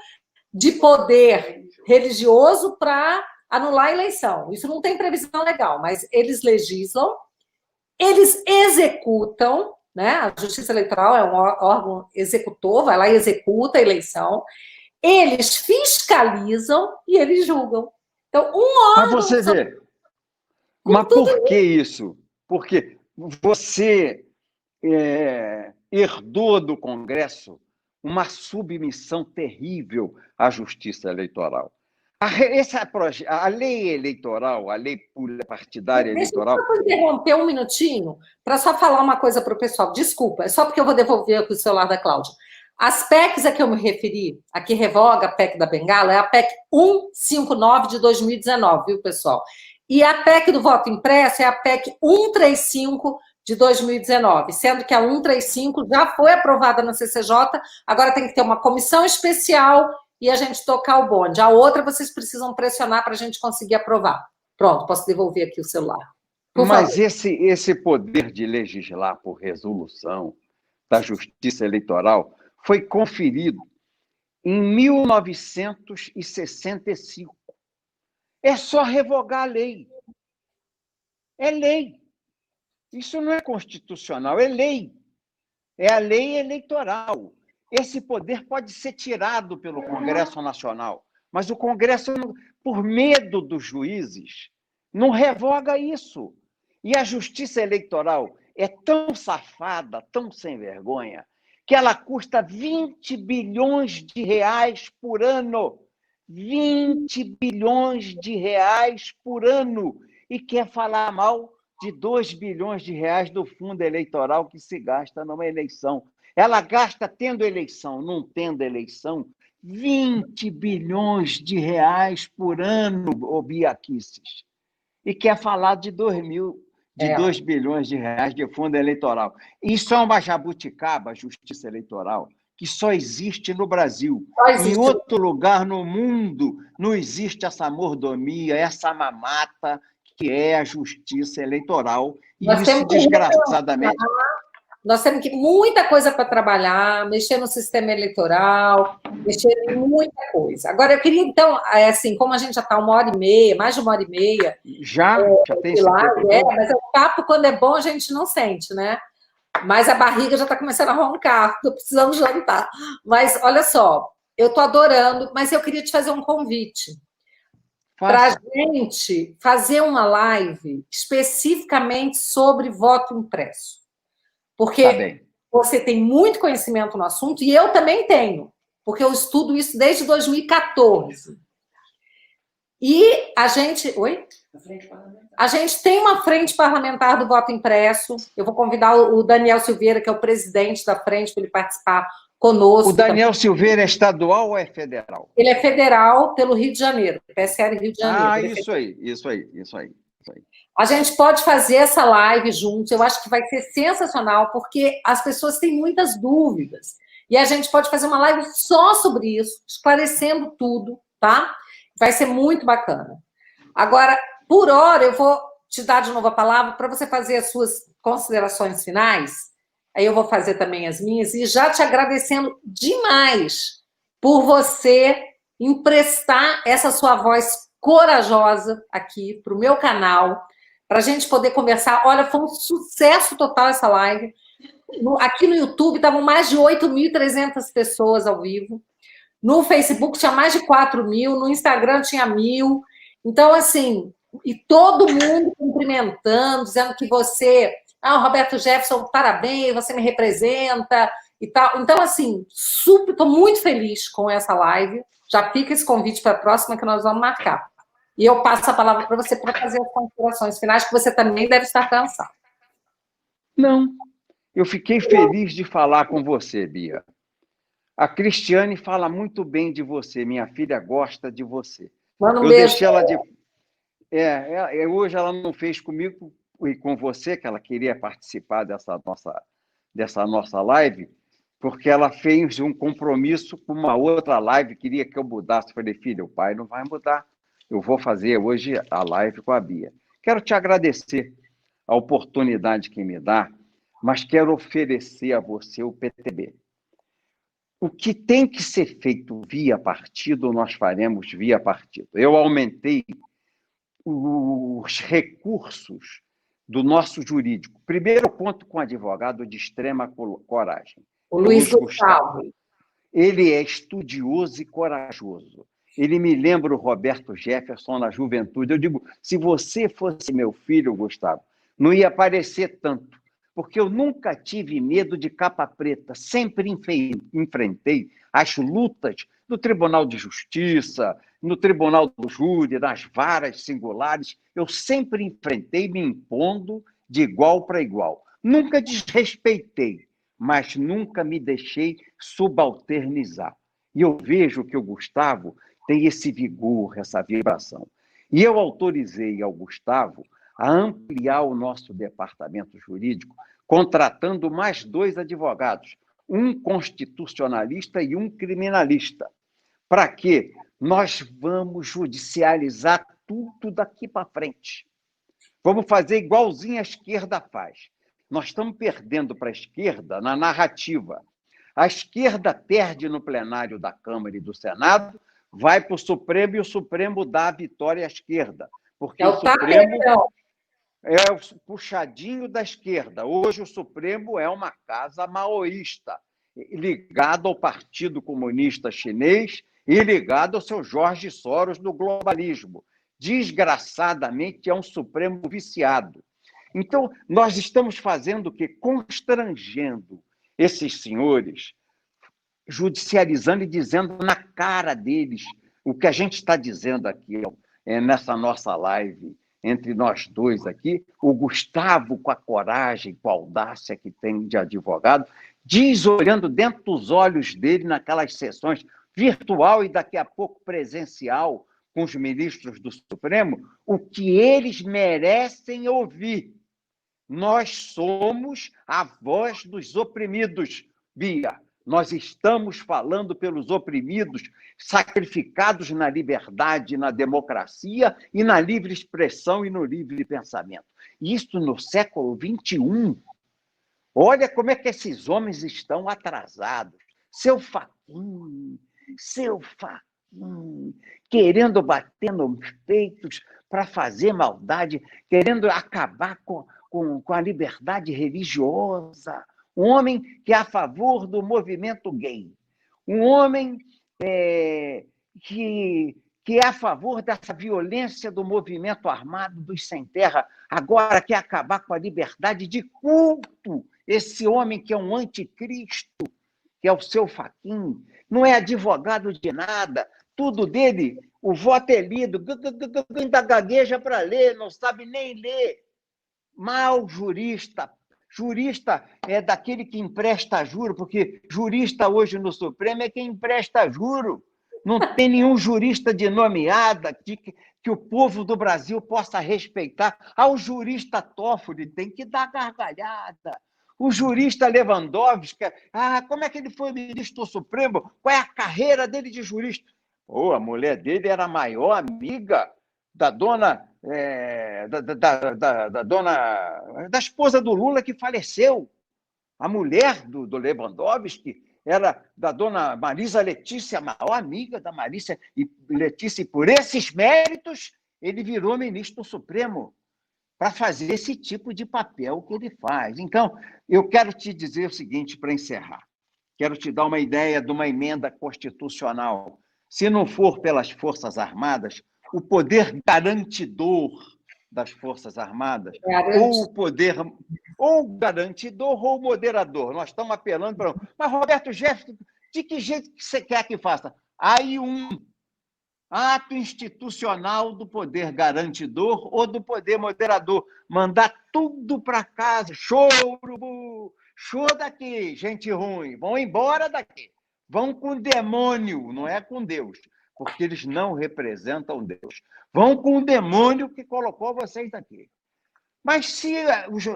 de poder religioso para anular a eleição. Isso não tem previsão legal, mas eles legislam, eles executam, né? A Justiça Eleitoral é um órgão executor, vai lá e executa a eleição, eles fiscalizam e eles julgam. Então, um órgão... Mas você vê, mas por que isso? Porque você herdou do Congresso uma submissão terrível à Justiça Eleitoral. A lei eleitoral, a lei partidária eleitoral... Deixa eu interromper um minutinho para só falar uma coisa para o pessoal. Desculpa, é só porque eu vou devolver aqui o celular da Cláudia. As PECs a que eu me referi, a que revoga a PEC da Bengala, é a PEC 159 de 2019, viu, pessoal? E a PEC do voto impresso é a PEC 135 de 2019, sendo que a 135 já foi aprovada na CCJ, agora tem que ter uma comissão especial e a gente tocar o bonde. A outra vocês precisam pressionar para a gente conseguir aprovar. Pronto, posso devolver aqui o celular. Mas esse poder de legislar por resolução da Justiça Eleitoral foi conferido em 1965. É só revogar a lei. É lei. Isso não é constitucional, é lei. É a lei eleitoral. Esse poder pode ser tirado pelo Congresso Nacional, mas o Congresso, por medo dos juízes, não revoga isso. E a Justiça Eleitoral é tão safada, tão sem vergonha, que ela custa 20 bilhões de reais por ano. 20 bilhões de reais por ano. E quer falar mal de 2 bilhões de reais do fundo eleitoral que se gasta numa eleição. Ela gasta tendo eleição, não tendo eleição, 20 bilhões de reais por ano, ô Bia Kicis. E quer falar de 2 bilhões de reais de fundo eleitoral. Isso é uma jabuticaba, justiça eleitoral, que só existe no Brasil. Em outro lugar no mundo não existe essa mordomia, essa mamata que é a justiça eleitoral. E isso, desgraçadamente... Nós temos muita coisa para trabalhar, mexer no sistema eleitoral, mexer em muita coisa. Agora, eu queria, então, assim, como a gente já está 1h30, mais de 1h30... Já tem esse tempo todo? Mas o papo, quando é bom, a gente não sente, né? Mas a barriga já está começando a roncar, estou precisando jantar. Mas, olha só, eu estou adorando, mas eu queria te fazer um convite para a gente fazer uma live especificamente sobre voto impresso. Porque você tem muito conhecimento no assunto e eu também tenho, porque eu estudo isso desde 2014. E a gente... Oi? A gente tem uma frente parlamentar do voto impresso. Eu vou convidar o Daniel Silveira, que é o presidente da frente, para ele participar conosco. O Daniel Silveira é estadual ou é federal? Ele é federal pelo Rio de Janeiro, PSL Rio de Janeiro. Ah, isso aí. A gente pode fazer essa live juntos, eu acho que vai ser sensacional, porque as pessoas têm muitas dúvidas. E a gente pode fazer uma live só sobre isso, esclarecendo tudo, tá? Vai ser muito bacana. Agora, por hora, eu vou te dar de novo a palavra para você fazer as suas considerações finais. Aí eu vou fazer também as minhas, e já te agradecendo demais por você emprestar essa sua voz corajosa aqui para o meu canal, para a gente poder conversar. Olha, foi um sucesso total essa live. Aqui no YouTube estavam mais de 8.300 pessoas ao vivo. No Facebook tinha mais de 4.000, no Instagram tinha 1.000. Então, assim, e todo mundo cumprimentando, dizendo que você... o Roberto Jefferson, parabéns, você me representa e tal. Então, assim, estou muito feliz com essa live. Já fica esse convite para a próxima que nós vamos marcar. E eu passo a palavra para você para fazer as considerações finais, que você também deve estar cansado. Não, eu fiquei feliz de falar com você, Bia. A Cristiane fala muito bem de você, minha filha gosta de você. Manda um beijo. Deixei ela de... hoje ela não fez comigo e com você, que ela queria participar dessa nossa live, porque ela fez um compromisso com uma outra live, queria que eu mudasse. Eu falei, filha, o pai não vai mudar. Eu vou fazer hoje a live com a Bia. Quero te agradecer a oportunidade que me dá, mas quero oferecer a você o PTB. O que tem que ser feito via partido, nós faremos via partido. Eu aumentei os recursos do nosso jurídico. Primeiro ponto com advogado de extrema coragem. O Luiz Gustavo. Ele é estudioso e corajoso. Ele me lembra o Roberto Jefferson na juventude. Eu digo, se você fosse meu filho, Gustavo, não ia parecer tanto, porque eu nunca tive medo de capa preta, sempre enfrentei as lutas no Tribunal de Justiça, no Tribunal do Júri, nas varas singulares, eu sempre enfrentei me impondo de igual para igual. Nunca desrespeitei, mas nunca me deixei subalternizar. E eu vejo que o Gustavo tem esse vigor, essa vibração. E eu autorizei ao Gustavo a ampliar o nosso departamento jurídico, contratando mais 2 advogados, um constitucionalista e um criminalista. Para quê? Nós vamos judicializar tudo daqui para frente. Vamos fazer igualzinho a esquerda faz. Nós estamos perdendo para a esquerda na narrativa. A esquerda perde no plenário da Câmara e do Senado, vai para o Supremo e o Supremo dá a vitória à esquerda, porque É o o Supremo tapetão. é o puxadinho da esquerda. Hoje o Supremo é uma casa maoísta, ligada ao Partido Comunista Chinês e ligada ao seu Jorge Soros do globalismo. Desgraçadamente, é um Supremo viciado. Então, nós estamos fazendo o quê? Constrangendo esses senhores, judicializando e dizendo na cara deles o que a gente está dizendo aqui nessa nossa live, entre nós dois aqui. O Gustavo, com a coragem, com a audácia que tem de advogado, diz, olhando dentro dos olhos dele naquelas sessões virtual e daqui a pouco presencial com os ministros do Supremo, o que eles merecem ouvir. Nós somos a voz dos oprimidos, Bia. Nós estamos falando pelos oprimidos, sacrificados na liberdade, na democracia e na livre expressão e no livre pensamento. Isso no século XXI. Olha como é que esses homens estão atrasados. Seu Fachin, querendo bater nos peitos para fazer maldade, querendo acabar com a liberdade religiosa. Um homem que é a favor do movimento gay. Um homem que é a favor dessa violência do movimento armado dos sem terra. Agora quer acabar com a liberdade de culto. Esse homem que é um anticristo, que é o seu Fachin, não é advogado de nada, tudo dele, o voto é lido, ainda gagueja para ler, não sabe nem ler. Mal jurista. Jurista é daquele que empresta juro, porque jurista hoje no Supremo é quem empresta juro. Não tem nenhum jurista de nomeada que o povo do Brasil possa respeitar. Ao jurista Toffoli tem que dar gargalhada. O jurista Lewandowski, como é que ele foi ministro do Supremo? Qual é a carreira dele de jurista? A mulher dele era a maior amiga da dona, da esposa do Lula que faleceu. A mulher do Lewandowski era da dona Marisa Letícia, a maior amiga da Marisa Letícia, e por esses méritos ele virou ministro do Supremo para fazer esse tipo de papel que ele faz. Então, eu quero te dizer o seguinte, para encerrar. Quero te dar uma ideia de uma emenda constitucional. Se não for pelas Forças Armadas, o poder garantidor das Forças Armadas, ou garantidor ou moderador. Nós estamos apelando para... Mas, Roberto Jefferson, de que jeito que você quer que faça? Aí um ato institucional do poder garantidor ou do poder moderador. Mandar tudo para casa. Show, urubu! Show daqui, gente ruim. Vão embora daqui. Vão com o demônio, não é com Deus, porque eles não representam Deus. Vão com o demônio que colocou vocês aqui. Mas se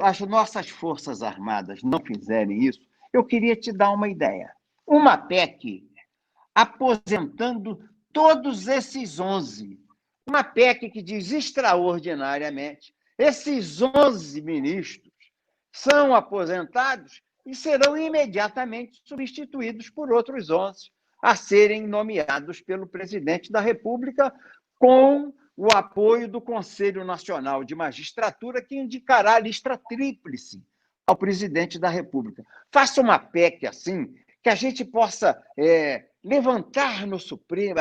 as nossas Forças Armadas não fizerem isso, eu queria te dar uma ideia. Uma PEC aposentando todos esses 11. Uma PEC que diz extraordinariamente, esses 11 ministros são aposentados e serão imediatamente substituídos por outros 11 a serem nomeados pelo presidente da República com o apoio do Conselho Nacional de Magistratura, que indicará a lista tríplice ao presidente da República. Faça uma PEC assim, que a gente possa levantar no Supremo,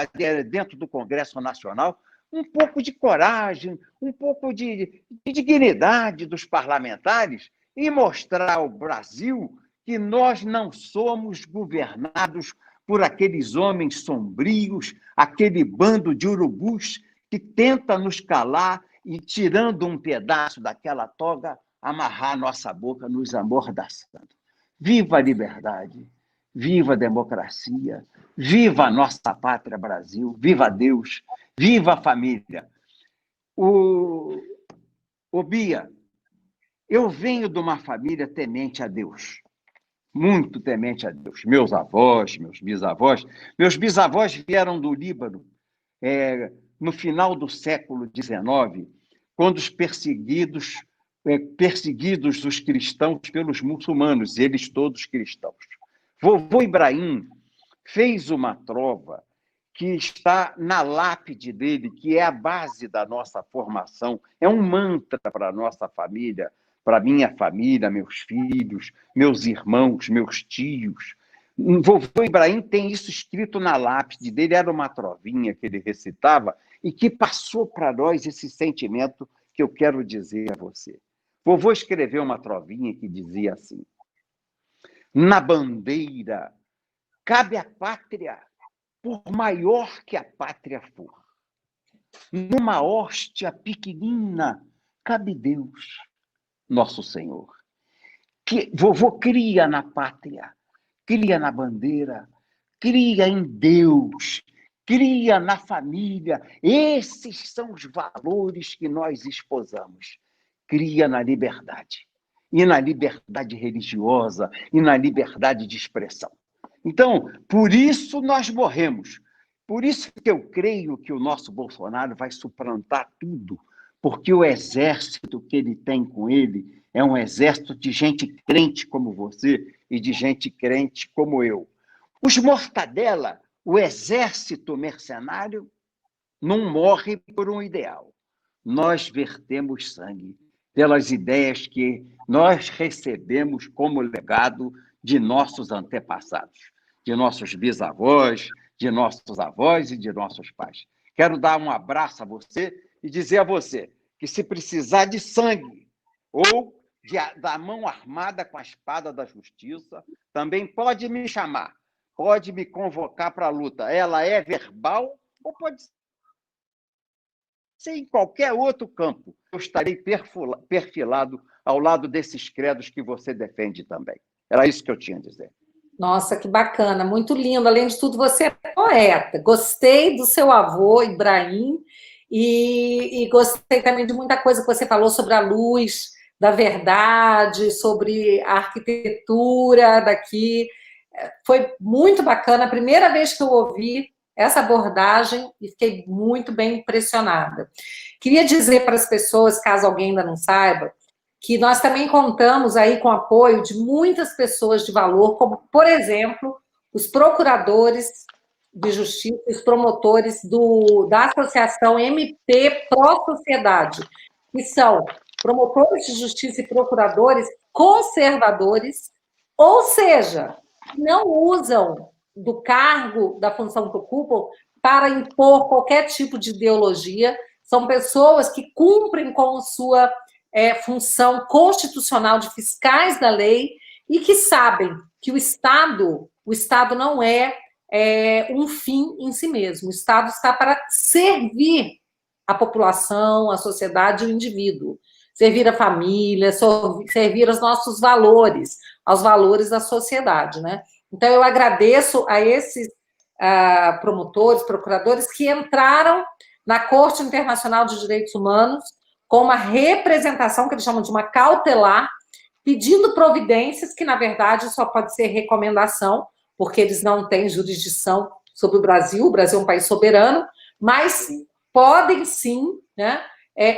dentro do Congresso Nacional, um pouco de coragem, um pouco de dignidade dos parlamentares e mostrar ao Brasil que nós não somos governados por aqueles homens sombrios, aquele bando de urubus que tenta nos calar e, tirando um pedaço daquela toga, amarrar nossa boca, nos amordaçando. Viva a liberdade, viva a democracia, viva a nossa pátria Brasil, viva Deus, viva a família. Bia, eu venho de uma família temente a Deus, muito temente a Deus. Meus avós, meus bisavós vieram do Líbano no final do século XIX, quando os perseguidos os cristãos pelos muçulmanos, eles todos cristãos. Vovô Ibrahim fez uma trova que está na lápide dele, que é a base da nossa formação, é um mantra para a nossa família, para a minha família, meus filhos, meus irmãos, meus tios. O vovô Ibrahim tem isso escrito na lápide dele, era uma trovinha que ele recitava e que passou para nós esse sentimento que eu quero dizer a você. Vovô escreveu uma trovinha que dizia assim: na bandeira cabe a pátria, por maior que a pátria for. Numa hóstia pequenina cabe Deus, nosso Senhor. Que vovô cria na pátria, cria na bandeira, cria em Deus, cria na família. Esses são os valores que nós esposamos. Cria na liberdade. E na liberdade religiosa, e na liberdade de expressão. Então, por isso nós morremos. Por isso que eu creio que o nosso Bolsonaro vai suplantar tudo, porque o exército que ele tem com ele é um exército de gente crente como você e de gente crente como eu. Os mortadela, o exército mercenário, não morre por um ideal. Nós vertemos sangue pelas ideias que nós recebemos como legado de nossos antepassados, de nossos bisavós, de nossos avós e de nossos pais. Quero dar um abraço a você e dizer a você que se precisar de sangue ou da mão armada com a espada da justiça, também pode me chamar, pode me convocar para a luta. Ela é verbal ou pode ser em qualquer outro campo. Eu estarei perfilado ao lado desses credos que você defende também. Era isso que eu tinha a dizer. Nossa, que bacana, muito lindo. Além de tudo, você é poeta. Gostei do seu avô, Ibrahim, e gostei também de muita coisa que você falou sobre a luz da verdade, sobre a arquitetura daqui. Foi muito bacana. A primeira vez que eu ouvi essa abordagem e fiquei muito bem impressionada. Queria dizer para as pessoas, caso alguém ainda não saiba, que nós também contamos aí com o apoio de muitas pessoas de valor, como, por exemplo, os procuradores de justiça, os promotores da Associação MP Pró Sociedade, que são promotores de justiça e procuradores conservadores, ou seja, não usam do cargo, da função que ocupam, para impor qualquer tipo de ideologia. São pessoas que cumprem com sua função constitucional de fiscais da lei e que sabem que o Estado não é um fim em si mesmo. O Estado está para servir a população, a sociedade e o indivíduo. Servir a família, servir aos nossos valores, aos valores da sociedade, né? Então, eu agradeço a esses promotores, procuradores que entraram na Corte Internacional de Direitos Humanos com uma representação, que eles chamam de uma cautelar, pedindo providências, que, na verdade, só pode ser recomendação, porque eles não têm jurisdição sobre o Brasil é um país soberano, mas podem, sim, né,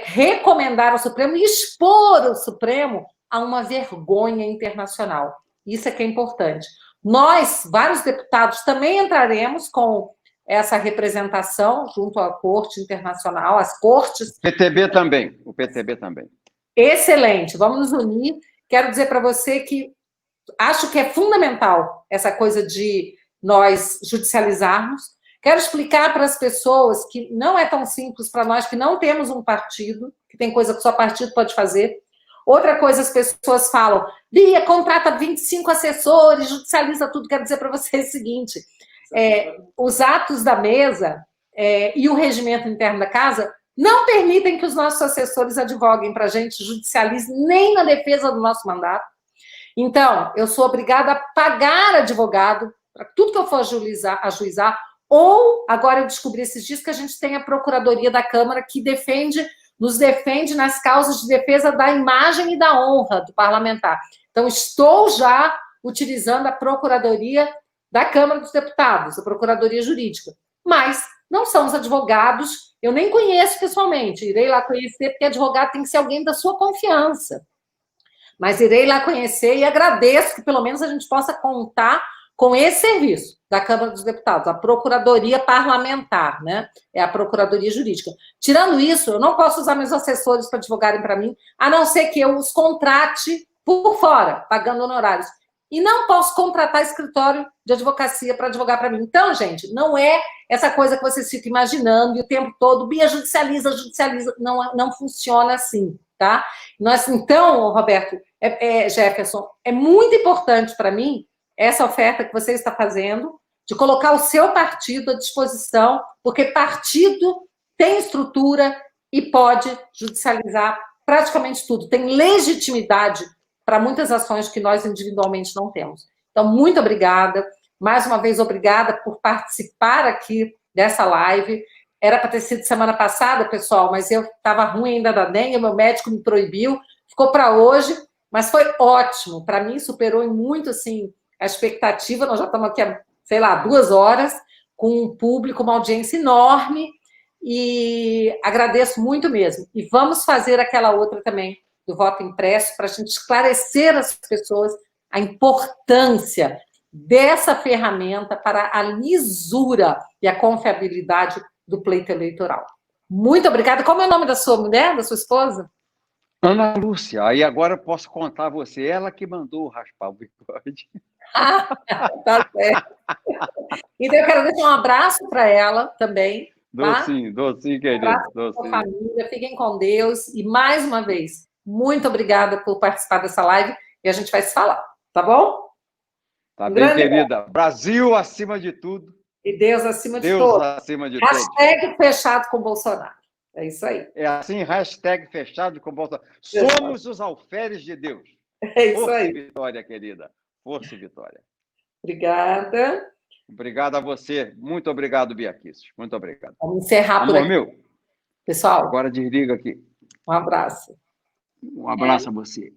recomendar ao Supremo e expor o Supremo a uma vergonha internacional. Isso é que é importante. Nós, vários deputados, também entraremos com essa representação junto à Corte Internacional, às cortes. O PTB também. Excelente, vamos nos unir. Quero dizer para você que acho que é fundamental essa coisa de nós judicializarmos. Quero explicar para as pessoas que não é tão simples para nós que não temos um partido, que tem coisa que só partido pode fazer. Outra coisa, as pessoas falam, Bia, contrata 25 assessores, judicializa tudo. Quero dizer para vocês o seguinte, os atos da mesa e o regimento interno da casa não permitem que os nossos assessores advoguem para a gente, judicializem nem na defesa do nosso mandato. Então, eu sou obrigada a pagar advogado para tudo que eu for ajuizar, ou, agora eu descobri esses dias que a gente tem a Procuradoria da Câmara que nos defende nas causas de defesa da imagem e da honra do parlamentar. Então, estou já utilizando a Procuradoria da Câmara dos Deputados, a Procuradoria Jurídica. Mas não são os advogados, eu nem conheço pessoalmente, irei lá conhecer, porque advogado tem que ser alguém da sua confiança. Mas irei lá conhecer e agradeço que pelo menos a gente possa contar com esse serviço da Câmara dos Deputados, a Procuradoria Parlamentar, né? É a Procuradoria Jurídica. Tirando isso, eu não posso usar meus assessores para advogarem para mim, a não ser que eu os contrate por fora, pagando honorários. E não posso contratar escritório de advocacia para advogar para mim. Então, gente, não é essa coisa que vocês ficam imaginando e o tempo todo, Bia, judicializa, judicializa. Não, não funciona assim, tá? Então, Roberto, Jefferson, é muito importante para mim essa oferta que você está fazendo, de colocar o seu partido à disposição, porque partido tem estrutura e pode judicializar praticamente tudo, tem legitimidade para muitas ações que nós individualmente não temos. Então, muito obrigada. Mais uma vez, obrigada por participar aqui dessa live. Era para ter sido semana passada, pessoal, mas eu estava ruim ainda da dengue, meu médico me proibiu, ficou para hoje, mas foi ótimo. Para mim, superou em muito, assim, a expectativa. Nós já estamos aqui há, sei lá, 2 horas, com um público, uma audiência enorme, e agradeço muito mesmo. E vamos fazer aquela outra também, do voto impresso, para a gente esclarecer às pessoas a importância dessa ferramenta para a lisura e a confiabilidade do pleito eleitoral. Muito obrigada. Como é o nome da sua mulher, da sua esposa? Ana Lúcia, aí agora eu posso contar a você, ela que mandou raspar o bigode. Ah, tá certo. Então, eu quero deixar um abraço para ela também. Tá? Dou sim, querido. Abraço para sua família, fiquem com Deus. E, mais uma vez, muito obrigada por participar dessa live e a gente vai se falar, tá bom? Tá bem, querida. Brasil acima de tudo. E Deus acima de todos. Deus acima de todos. Hashtag fechado com Bolsonaro. É isso aí. É assim, hashtag fechado com Bolsonaro. Somos os alferes de Deus. É isso Força aí. e vitória, querida. Força e vitória. Obrigada. Obrigado a você. Muito obrigado, Bia Kicis. Muito obrigado. Vamos encerrar por aqui. aqui. Meu. Pessoal. Agora desliga aqui. Um abraço. Um abraço a você.